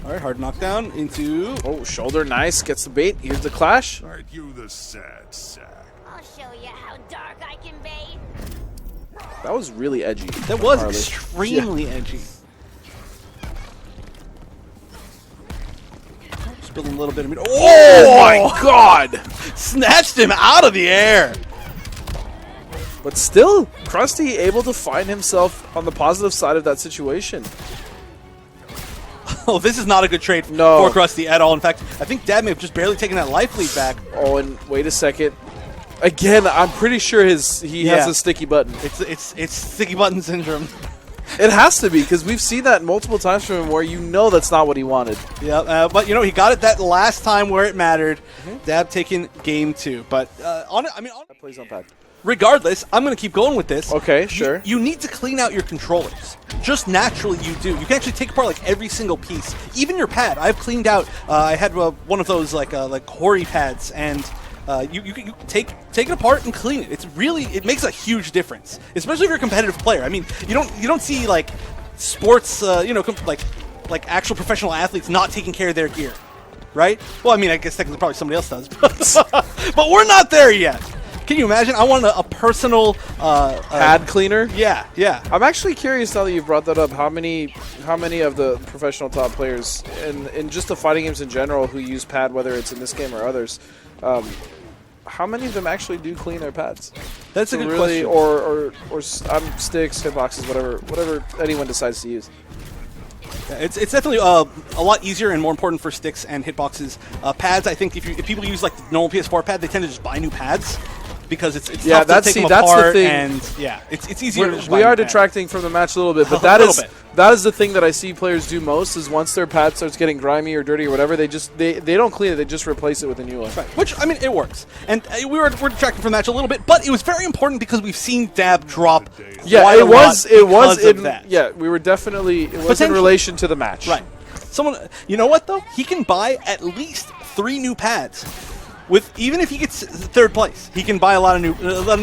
Speaker 1: All right, hard knockdown into...
Speaker 2: Oh, shoulder, nice. Gets the bait. Here's the clash.
Speaker 3: Aren't you the sad sack?
Speaker 4: I'll show you how dark I can be.
Speaker 2: That was really edgy.
Speaker 1: That was
Speaker 2: Harley.
Speaker 1: extremely edgy. Just building a little bit of...
Speaker 2: Oh my god!
Speaker 1: Snatched him out of the air!
Speaker 2: But still, Crusty able to find himself on the positive side of that situation.
Speaker 1: Oh, this is not a good trade for Crusty at all. In fact, I think Dab may have just barely taken that life lead back.
Speaker 2: Oh, and wait a second. Again, I'm pretty sure he has a sticky button.
Speaker 1: It's sticky button syndrome.
Speaker 2: It has to be, because we've seen that multiple times from him where you know that's not what he wanted.
Speaker 1: Yeah, but you know, he got it that last time where it mattered. Dab taking game 2. But
Speaker 2: That plays on pad.
Speaker 1: regardless, I'm going to keep going with this.
Speaker 2: Okay, sure.
Speaker 1: You need to clean out your controllers. Just naturally you do. You can actually take apart like every single piece. Even your pad. I've cleaned out, I had one of those like Hori pads, and you take it apart and clean it. It makes a huge difference, especially if you're a competitive player. I mean, you don't see like sports, like actual professional athletes not taking care of their gear, right? Well, I mean, I guess technically probably somebody else does, but we're not there yet. Can you imagine? I want a personal
Speaker 2: Pad cleaner?
Speaker 1: Yeah.
Speaker 2: I'm actually curious now that you've brought that up. How many of the professional top players in just the fighting games in general who use pad, whether it's in this game or others, how many of them actually do clean their pads?
Speaker 1: That's a good question.
Speaker 2: Or sticks, hitboxes, whatever anyone decides to use.
Speaker 1: It's definitely a lot easier and more important for sticks and hitboxes. Pads, I think, if people use like the normal PS4 pad, they tend to just buy new pads because it's tough to take them apart,
Speaker 2: the thing.
Speaker 1: and yeah, it's easier. to just buy
Speaker 2: We
Speaker 1: new
Speaker 2: are
Speaker 1: pads.
Speaker 2: detracting from the match a little bit, but that is the thing that I see players do most, is once their pad starts getting grimy or dirty or whatever, they don't clean it, they just replace it with a new one.
Speaker 1: Right. Which, I mean, it works. And we're detracting from the match a little bit, but it was very important because we've seen Dab drop
Speaker 2: Yeah,
Speaker 1: quite
Speaker 2: it
Speaker 1: a
Speaker 2: was
Speaker 1: lot because of that.
Speaker 2: Yeah, we were definitely, it was in
Speaker 1: Potentially.
Speaker 2: relation to the match.
Speaker 1: Right. Someone, you know what, though? He can buy at least 3 new pads. Even if he gets 3rd place, he can buy a lot of new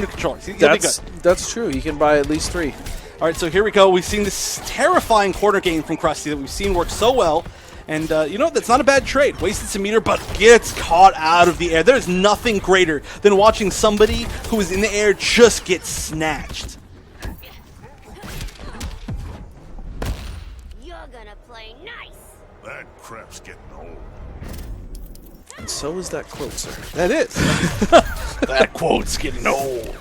Speaker 1: controllers. He'll be good.
Speaker 2: That's true. He can buy at least 3.
Speaker 1: All right, so here we go. We've seen this terrifying corner game from Crusty that we've seen work so well. And, you know, that's not a bad trade. Wasted some meter, but gets caught out of the air. There's nothing greater than watching somebody who is in the air just get snatched.
Speaker 4: You're gonna play nice.
Speaker 3: That crap's getting old.
Speaker 2: And so is that quote, sir.
Speaker 1: That is. That quote's getting old.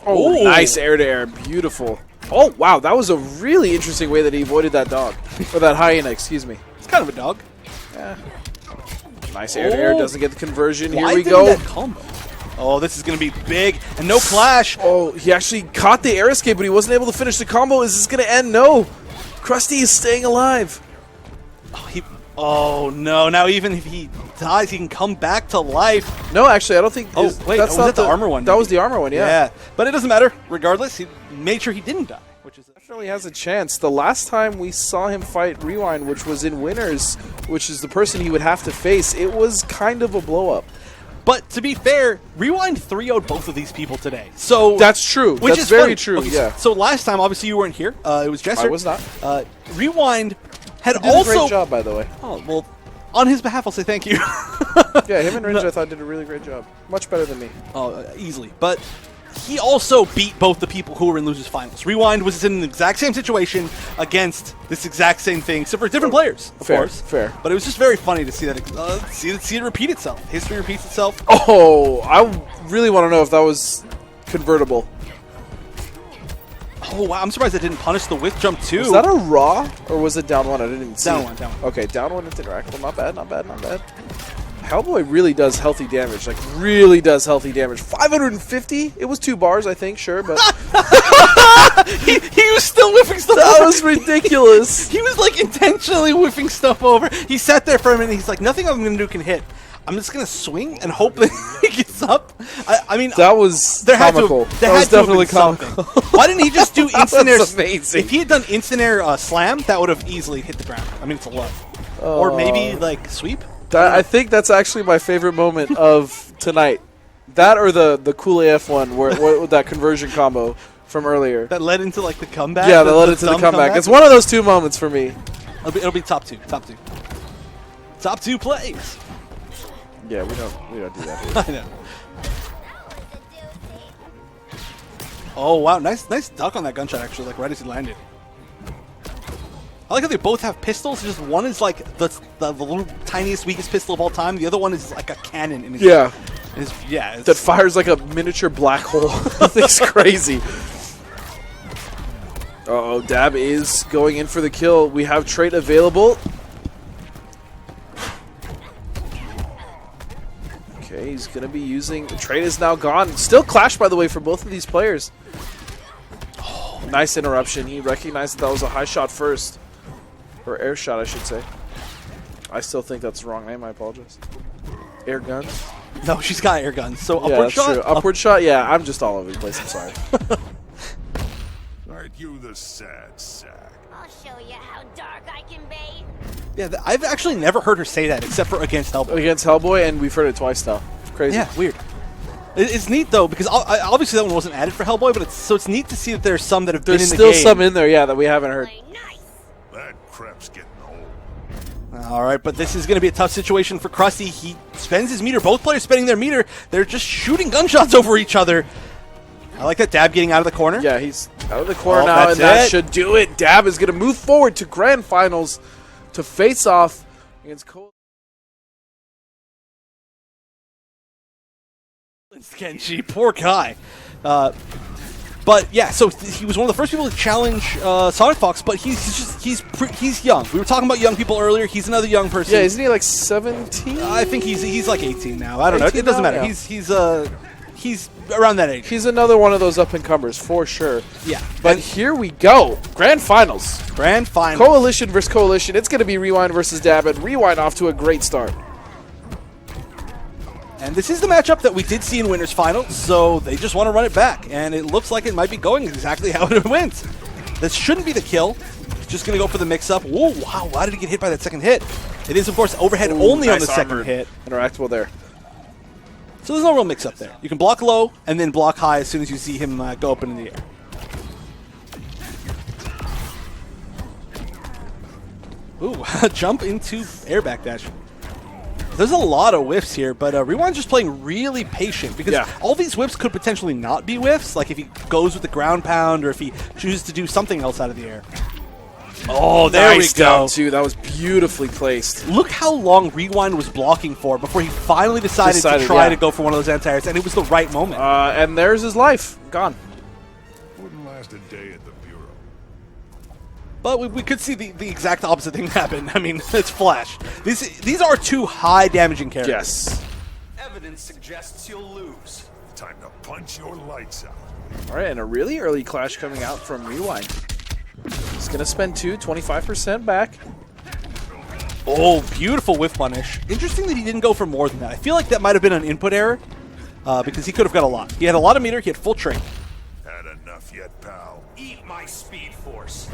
Speaker 2: Oh,
Speaker 1: Ooh.
Speaker 2: nice air-to-air. Beautiful. Oh, wow. That was a really interesting way that he avoided that dog. Or that hyena, excuse me.
Speaker 1: It's kind of a dog.
Speaker 2: Nice air-to-air.
Speaker 1: Oh.
Speaker 2: Doesn't get the conversion. Here
Speaker 1: Why
Speaker 2: we
Speaker 1: did
Speaker 2: go.
Speaker 1: that combo? Oh, this is going to be big. And no clash.
Speaker 2: Oh, he actually caught the air escape, but he wasn't able to finish the combo. Is this going to end? No. Crusty is staying alive.
Speaker 1: Oh, no. Now even if he dies, he can come back to life.
Speaker 2: No, actually, I don't think...
Speaker 1: Oh, wait.
Speaker 2: that's
Speaker 1: Was
Speaker 2: not
Speaker 1: that the armor one?
Speaker 2: That
Speaker 1: maybe?
Speaker 2: was the armor one, yeah.
Speaker 1: Yeah. But it doesn't matter. Regardless, he made sure he didn't die. Which is
Speaker 2: Definitely has a chance. The last time we saw him fight Rewind, which was in Winners, which is the person he would have to face, it was kind of a blow-up.
Speaker 1: But to be fair, Rewind 3-0'd both of these people today. So
Speaker 2: That's true.
Speaker 1: Which
Speaker 2: That's
Speaker 1: is
Speaker 2: very
Speaker 1: funny.
Speaker 2: true,
Speaker 1: Okay,
Speaker 2: yeah.
Speaker 1: So last time, obviously, you weren't here. It was Jesser.
Speaker 2: I was not.
Speaker 1: Rewind had
Speaker 2: He did
Speaker 1: also...
Speaker 2: a great job, by the way.
Speaker 1: Oh, well, on his behalf, I'll say thank you.
Speaker 2: Yeah, him and Ringe, I thought, did a really great job. Much better than me.
Speaker 1: Oh, easily. But he also beat both the people who were in Losers Finals. Rewind was in the exact same situation against this exact same thing, except for different players, of course.
Speaker 2: Fair.
Speaker 1: But it was just very funny to see that, see it repeat itself. History repeats itself.
Speaker 2: Oh, I really want to know if that was convertible.
Speaker 1: Oh, wow. I'm surprised it didn't punish the whiff jump, too.
Speaker 2: Was that a raw, or was it down 1? I didn't even see
Speaker 1: Down
Speaker 2: it.
Speaker 1: one, down one.
Speaker 2: Okay, down 1 into interact. Well, not bad. Hellboy really does healthy damage. Like, really does healthy damage. 550? It was 2 bars, I think, sure, but...
Speaker 1: he was still whiffing stuff
Speaker 2: that
Speaker 1: over.
Speaker 2: was ridiculous.
Speaker 1: He was, like, intentionally whiffing stuff over. He sat there for a minute. He's like, nothing I'm going to do can hit. I'm just going to swing and hope that he gets up. I mean...
Speaker 2: That was
Speaker 1: There had
Speaker 2: comical.
Speaker 1: to, there
Speaker 2: that
Speaker 1: had
Speaker 2: was
Speaker 1: to have
Speaker 2: definitely
Speaker 1: been something.
Speaker 2: comical.
Speaker 1: Why didn't he just do instant air?
Speaker 2: That's amazing.
Speaker 1: If he had done instant air slam, that would have easily hit the ground. I mean, it's a low. Or maybe like sweep.
Speaker 2: I think that's actually my favorite moment of tonight. That or the cool AF one, where that conversion combo from earlier.
Speaker 1: That led into like the comeback.
Speaker 2: Yeah, that led into the
Speaker 1: dumb
Speaker 2: comeback. It's one of those 2 moments for me.
Speaker 1: It'll be top 2. Top 2 plays.
Speaker 2: Yeah, we don't do that here.
Speaker 1: I know. Oh wow, nice duck on that gunshot actually, like right as he landed. I like how they both have pistols. Just one is like the little tiniest, weakest pistol of all time. The other one is like a cannon in his
Speaker 2: Yeah.
Speaker 1: Yeah.
Speaker 2: That fires like a miniature black hole. That thing's crazy. Uh-oh, Dab is going in for the kill. We have trait available. Okay, he's going to be using... Trait is now gone. Still clash, by the way, for both of these players. Oh, nice interruption. He recognized that was a high shot first. Or air shot, I should say. I still think that's the wrong name. I apologize. Air guns?
Speaker 1: No, she's got air guns. So
Speaker 2: Yeah,
Speaker 1: upward
Speaker 2: that's
Speaker 1: shot.
Speaker 2: true. Upward shot? Yeah, I'm just all over the place. I'm sorry.
Speaker 3: Aren't you the sad sack?
Speaker 4: I'll show you how dark I can be.
Speaker 1: Yeah, I've actually never heard her say that except for against Hellboy.
Speaker 2: Against Hellboy, and we've heard it twice now. Crazy.
Speaker 1: Yeah, weird. It's neat though because obviously that one wasn't added for Hellboy, but it's neat to see that there's some that have
Speaker 2: There's
Speaker 1: been in the
Speaker 2: still
Speaker 1: game.
Speaker 2: some in there, yeah, that we haven't heard.
Speaker 4: Play nice.
Speaker 3: That crap's getting old.
Speaker 1: All right, but this is going to be a tough situation for Crusty. He spends his meter. Both players spending their meter. They're just shooting gunshots over each other. I like that Dab getting out of the corner.
Speaker 2: Yeah, he's out of the corner
Speaker 1: Oh,
Speaker 2: now,
Speaker 1: that's
Speaker 2: and that
Speaker 1: it.
Speaker 2: should do it. Dab is going to move forward to grand finals to face off against Cole.
Speaker 1: Kenji, poor guy. But yeah, so he was one of the first people to challenge Sonic Fox, but he's young. We were talking about young people earlier. He's another young person.
Speaker 2: Yeah, isn't he like 17?
Speaker 1: I think he's like 18 now. I don't know.
Speaker 2: 18
Speaker 1: It doesn't
Speaker 2: now?
Speaker 1: matter.
Speaker 2: Yeah.
Speaker 1: He's he's around that age.
Speaker 2: He's another one of those up-and-comers, for sure.
Speaker 1: Yeah.
Speaker 2: But here we go. Grand Finals.
Speaker 1: Grand Finals.
Speaker 2: Coalition versus Coalition. It's going to be Rewind versus Dab, and Rewind off to a great start.
Speaker 1: And this is the matchup that we did see in Winners Finals, so they just want to run it back. And it looks like it might be going exactly how it went. This shouldn't be the kill. Just going to go for the mix-up. Whoa, wow, why did he get hit by that second hit? It is, of course, overhead only on the second hit.
Speaker 2: Interactable there.
Speaker 1: So there's no real mix-up there. You can block low and then block high as soon as you see him go up in the air. Ooh, jump into air backdash. There's a lot of whiffs here, but Rewind's just playing really patient because all these whiffs could potentially not be whiffs, like if he goes with the ground pound or if he chooses to do something else out of the air. Oh, there
Speaker 2: nice
Speaker 1: we go.
Speaker 2: Down too. That was beautifully placed.
Speaker 1: Look how long Rewind was blocking for before he finally decided to try to go for one of those anti-airs, and it was the right moment.
Speaker 2: And there's his life. Gone.
Speaker 3: Wouldn't last a day at the Bureau.
Speaker 1: But we could see the exact opposite thing happen. I mean, it's Flash. These are two high damaging characters.
Speaker 2: Yes.
Speaker 5: Evidence suggests you'll lose.
Speaker 3: Time to punch your lights out.
Speaker 2: All right, and a really early clash coming out from Rewind. He's going to spend 25% back.
Speaker 1: Oh, beautiful whiff punish. Interesting that he didn't go for more than that. I feel like that might have been an input error because he could have got a lot. He had a lot of meter. He had full trade.
Speaker 3: Had enough yet, pal?
Speaker 5: Eat my speed force.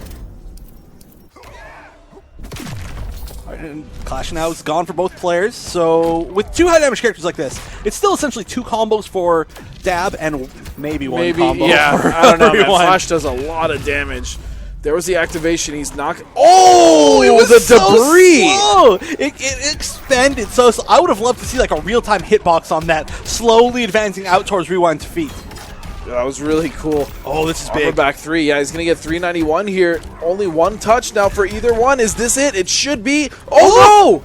Speaker 1: All right, and Clash now is gone for both players. So with two high damage characters like this, it's still essentially two combos for Dab and maybe one combo.
Speaker 2: Yeah,
Speaker 1: for
Speaker 2: I don't know, man.
Speaker 1: Rewind.
Speaker 2: Flash does a lot of damage. There was the activation. He's knocking. Oh, it was a debris.
Speaker 1: So slow. It expanded so slow. I would have loved to see like a real-time hitbox on that, slowly advancing out towards Rewind's feet.
Speaker 2: That was really cool.
Speaker 1: Oh, this is
Speaker 2: Armor
Speaker 1: big.
Speaker 2: back 3. Yeah, he's going to get 391 here. Only one touch now for either one. Is this it? It should be. Oh,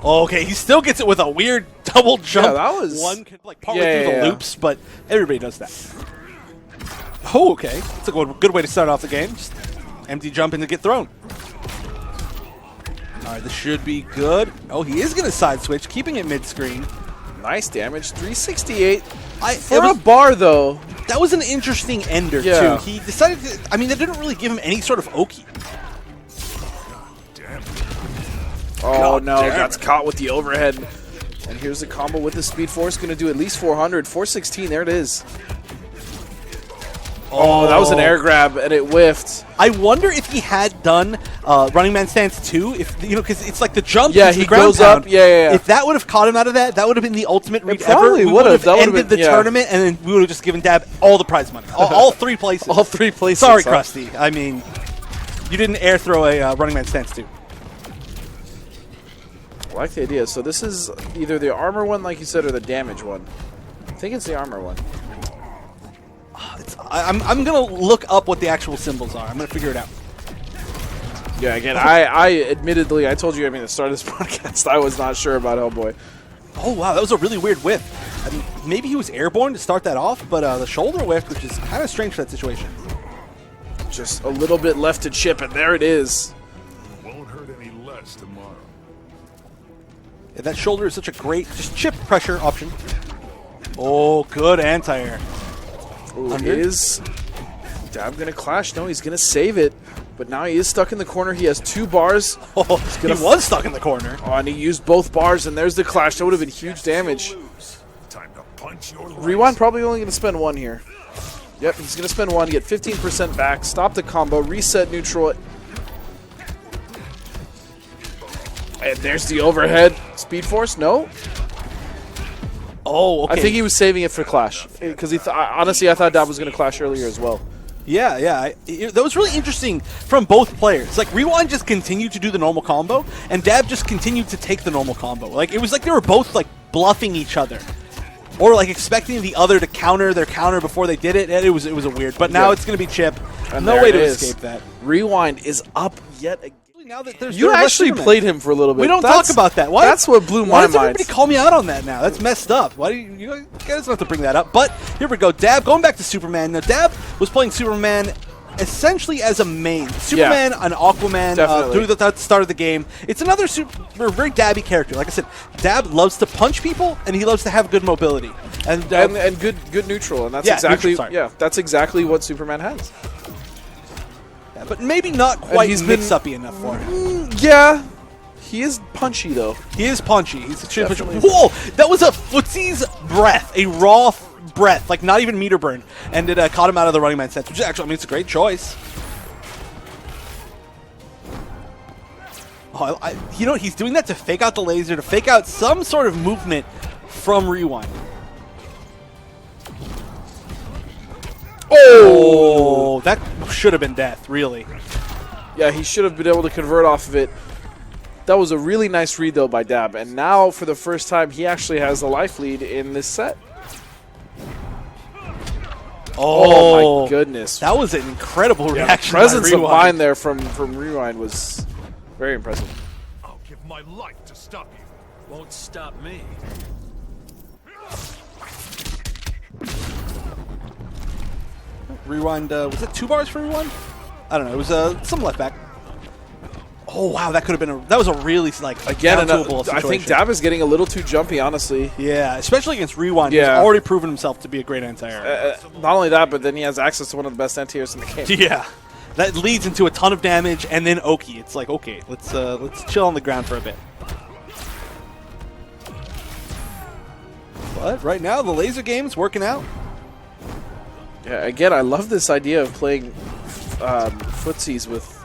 Speaker 2: no!
Speaker 1: Okay, he still gets it with a weird double jump.
Speaker 2: Yeah, that was...
Speaker 1: One could like partway through the loops, but everybody does that. Oh, okay. That's a good way to start off the game. Just empty jump and to get thrown. All right, this should be good. Oh, he is going to side switch, keeping it mid-screen.
Speaker 2: Nice damage. 368.
Speaker 1: For
Speaker 2: a bar, though.
Speaker 1: That was an interesting ender,
Speaker 2: Yeah.
Speaker 1: too. He decided to... I mean, they didn't really give him any sort of Oki.
Speaker 3: Damn.
Speaker 2: Oh,
Speaker 1: God
Speaker 2: no.
Speaker 1: damn
Speaker 2: That's
Speaker 1: it.
Speaker 2: caught with the overhead. And here's the combo with the Speed Force. Going to do at least 400. 416. There it is. Oh, that was an air grab, and it whiffed.
Speaker 1: I wonder if he had done Running Man Stance 2, if because it's like the jump.
Speaker 2: Yeah,
Speaker 1: into
Speaker 2: he
Speaker 1: the ground
Speaker 2: goes
Speaker 1: pound.
Speaker 2: up. Yeah.
Speaker 1: If that would have caught him out of that, that would have been the ultimate read ever.
Speaker 2: probably
Speaker 1: We
Speaker 2: would have. That would have
Speaker 1: ended
Speaker 2: been-
Speaker 1: the
Speaker 2: yeah.
Speaker 1: tournament, and then we would have just given Dab all the prize money, all three places.
Speaker 2: All 3 places.
Speaker 1: Sorry,
Speaker 2: huh?
Speaker 1: Crusty. I mean, you didn't air throw a Running Man Stance 2.
Speaker 2: I like the idea. So this is either the armor one, like you said, or the damage one. I think it's the armor one.
Speaker 1: I'm gonna look up what the actual symbols are. I'm gonna figure it out.
Speaker 2: Yeah, again, I admittedly, I told you, at the start of this podcast, I was not sure about Hellboy.
Speaker 1: Oh wow, that was a really weird whiff. I mean, maybe he was airborne to start that off, but the shoulder whiff, which is kind of strange for that situation.
Speaker 2: Just a little bit left to chip, and there it is.
Speaker 3: Won't hurt any less tomorrow.
Speaker 1: Yeah, that shoulder is such a great, just chip pressure option. Oh, good anti-air.
Speaker 2: Ooh,
Speaker 1: Under.
Speaker 2: is Dab going to clash? No, he's going to save it. But now he is stuck in the corner. He has 2 bars.
Speaker 1: Oh, he was stuck in the corner.
Speaker 2: Oh, and he used both bars, and there's the clash. That would have been huge damage.
Speaker 3: Time to punch your lights.
Speaker 2: Rewind probably only going to spend 1 here. Yep, he's going to spend 1, get 15% back, stop the combo, reset neutral. And there's the overhead. Speed Force? No.
Speaker 1: Oh, okay.
Speaker 2: I think he was saving it for clash. Because honestly, I thought Dab was going to clash earlier as well.
Speaker 1: Yeah. That was really interesting from both players. Like, Rewind just continued to do the normal combo, and Dab just continued to take the normal combo. Like, it was like they were both, like, bluffing each other. Or, like, expecting the other to counter their counter before they did it. And it was a weird. But now it's going to be Chip.
Speaker 2: And
Speaker 1: no
Speaker 2: there
Speaker 1: way
Speaker 2: it
Speaker 1: to
Speaker 2: is.
Speaker 1: escape that.
Speaker 2: Rewind is up yet again.
Speaker 1: Now that there's
Speaker 2: You
Speaker 1: less
Speaker 2: actually
Speaker 1: Superman.
Speaker 2: played him for a little bit.
Speaker 1: We don't
Speaker 2: That's-
Speaker 1: talk about that. Why?
Speaker 2: That's what blew
Speaker 1: Why
Speaker 2: my
Speaker 1: does
Speaker 2: mind.
Speaker 1: everybody call me out on that now? That's messed up. Why do you guys don't have to bring that up? But here we go. Dab going back to Superman. Now Dab was playing Superman essentially as a main. Superman and Aquaman through the start of the game. It's another very dabby character. Like I said, Dab loves to punch people, and he loves to have good mobility. And
Speaker 2: good neutral, and that's that's exactly what Superman has.
Speaker 1: Yeah, but maybe not quite mix-uppy enough for him.
Speaker 2: Yeah. He is punchy, though.
Speaker 1: He is punchy. He's extremely punchy. Whoa! That was a footsie's breath. A raw breath. Like, not even meter burn. And it caught him out of the running man sense, which is actually, I mean, it's a great choice. Oh, you know what? He's doing that to fake out the laser, to fake out some sort of movement from Rewind. Oh! That should have been death, really.
Speaker 2: Yeah, he should have been able to convert off of it. That was a really nice read, though, by Dab. And now, for the first time, he actually has the life lead in this set. Oh my goodness.
Speaker 1: That was an incredible reaction.
Speaker 2: The presence of mind there from Rewind was very impressive.
Speaker 3: I'll give my life to stop you.
Speaker 5: Won't stop me.
Speaker 1: Rewind, was it 2 bars for Rewind? I don't know. It was some left back. Oh wow, that could have been that was a really
Speaker 2: I think Dab is getting a little too jumpy, honestly.
Speaker 1: Yeah, especially against Rewind. He's already proven himself to be a great anti-air.
Speaker 2: Not only that, but then he has access to one of the best anti-airs in the game.
Speaker 1: Yeah, that leads into a ton of damage, and then Oki. It's like, okay, let's chill on the ground for a bit. But right now, the laser game's working out.
Speaker 2: Yeah, again, I love this idea of playing footsies with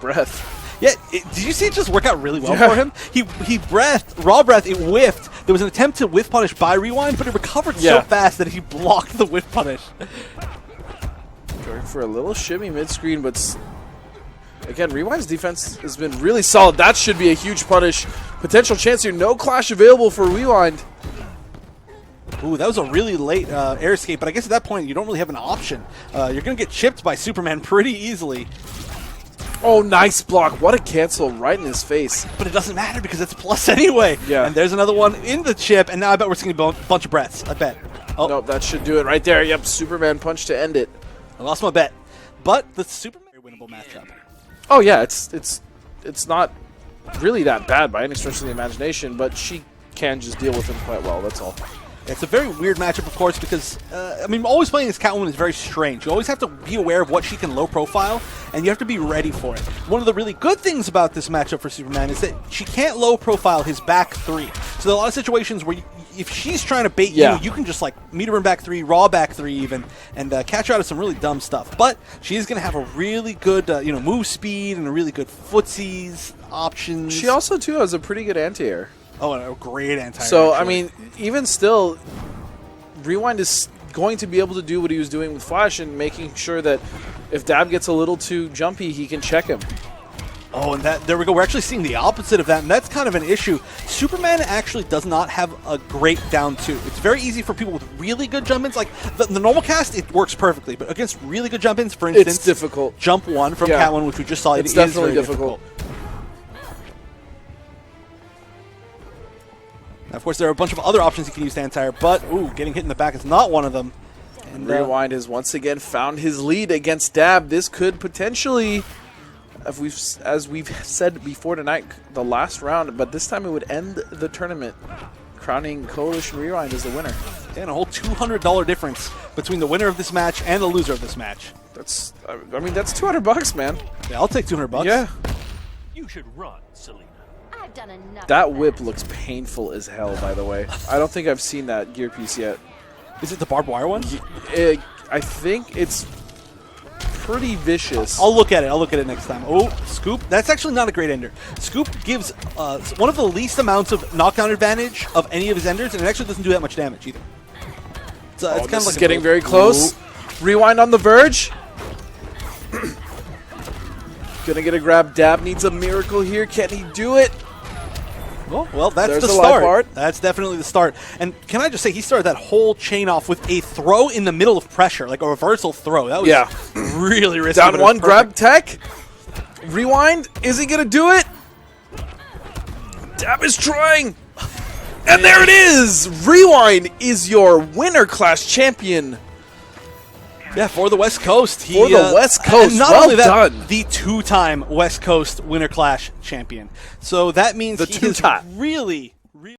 Speaker 2: breath.
Speaker 1: Yeah, did you see it just work out really well for him? He raw breath, it whiffed. There was an attempt to whiff punish by Rewind, but it recovered so fast that he blocked the whiff punish.
Speaker 2: Going for a little shimmy mid-screen, but again, Rewind's defense has been really solid. That should be a huge punish. Potential chance here. No clash available for Rewind.
Speaker 1: Ooh, that was a really late air escape, but I guess at that point you don't really have an option. You're going to get chipped by Superman pretty easily.
Speaker 2: Oh, nice block. What a cancel right in his face.
Speaker 1: But it doesn't matter because it's plus anyway.
Speaker 2: Yeah.
Speaker 1: And there's another one in the chip, and now I bet we're seeing a bunch of breaths. I bet. Oh.
Speaker 2: Nope, that should do it right there. Yep, Superman punch to end it.
Speaker 1: I lost my bet. But the Superman winnable matchup.
Speaker 2: Oh, yeah, it's not really that bad by any stretch of the imagination, but she can just deal with him quite well, that's all.
Speaker 1: It's a very weird matchup, of course, because, I mean, always playing as Catwoman is very strange. You always have to be aware of what she can low profile, and you have to be ready for it. One of the really good things about this matchup for Superman is that she can't low profile his back 3. So there are a lot of situations where if she's trying to bait you, you can just, like, meet her in back 3, raw back 3 even, and catch her out of some really dumb stuff. But she is going to have a really good, move speed and a really good footsies options.
Speaker 2: She also, too, has a pretty good anti-air.
Speaker 1: Oh, and a great anti-air.
Speaker 2: So, I mean, even still, Rewind is going to be able to do what he was doing with Flash and making sure that if Dab gets a little too jumpy, he can check him.
Speaker 1: Oh, and there we go. We're actually seeing the opposite of that, and that's kind of an issue. Superman actually does not have a great down 2. It's very easy for people with really good jump-ins. Like, the normal cast, it works perfectly, but against really good jump-ins, for instance...
Speaker 2: It's difficult.
Speaker 1: Jump 1 from Catwoman, which we just saw,
Speaker 2: it's definitely difficult.
Speaker 1: Of course, there are a bunch of other options you can use to anti-air, but, ooh, getting hit in the back is not one of them.
Speaker 2: And Rewind has once again found his lead against Dab. This could potentially, as we've said before tonight, the last round, but this time it would end the tournament, crowning Coalition Rewind as the winner.
Speaker 1: And a whole $200 difference between the winner of this match and the loser of this match.
Speaker 2: That's $200, man.
Speaker 1: Yeah, I'll take $200.
Speaker 2: Yeah.
Speaker 5: You should run, Selena.
Speaker 4: I've done enough.
Speaker 2: That whip looks painful as hell, by the way. I don't think I've seen that gear piece yet.
Speaker 1: Is it the barbed wire one?
Speaker 2: I think it's pretty vicious.
Speaker 1: I'll look at it next time. Oh, Scoop. That's actually not a great ender. Scoop gives one of the least amounts of knockdown advantage of any of his enders, and it actually doesn't do that much damage either. It's kind of like
Speaker 2: getting very close. Ooh. Rewind on the verge. Gonna get a grab. Dab needs a miracle here. Can he do it?
Speaker 1: Well, that's the start. That's definitely the start. And can I just say, he started that whole chain off with a throw in the middle of pressure, like a reversal throw. That was really risky.
Speaker 2: Down one, grab tech. Rewind. Is he going to do it? Dab is trying. And there it is. Rewind is your winner class champion.
Speaker 1: Yeah, for the West Coast.
Speaker 2: For the West Coast.
Speaker 1: And not
Speaker 2: Well
Speaker 1: only that,
Speaker 2: done.
Speaker 1: the two-time West Coast Winter Clash champion. So that means
Speaker 2: The
Speaker 1: he has
Speaker 2: two-time.
Speaker 1: really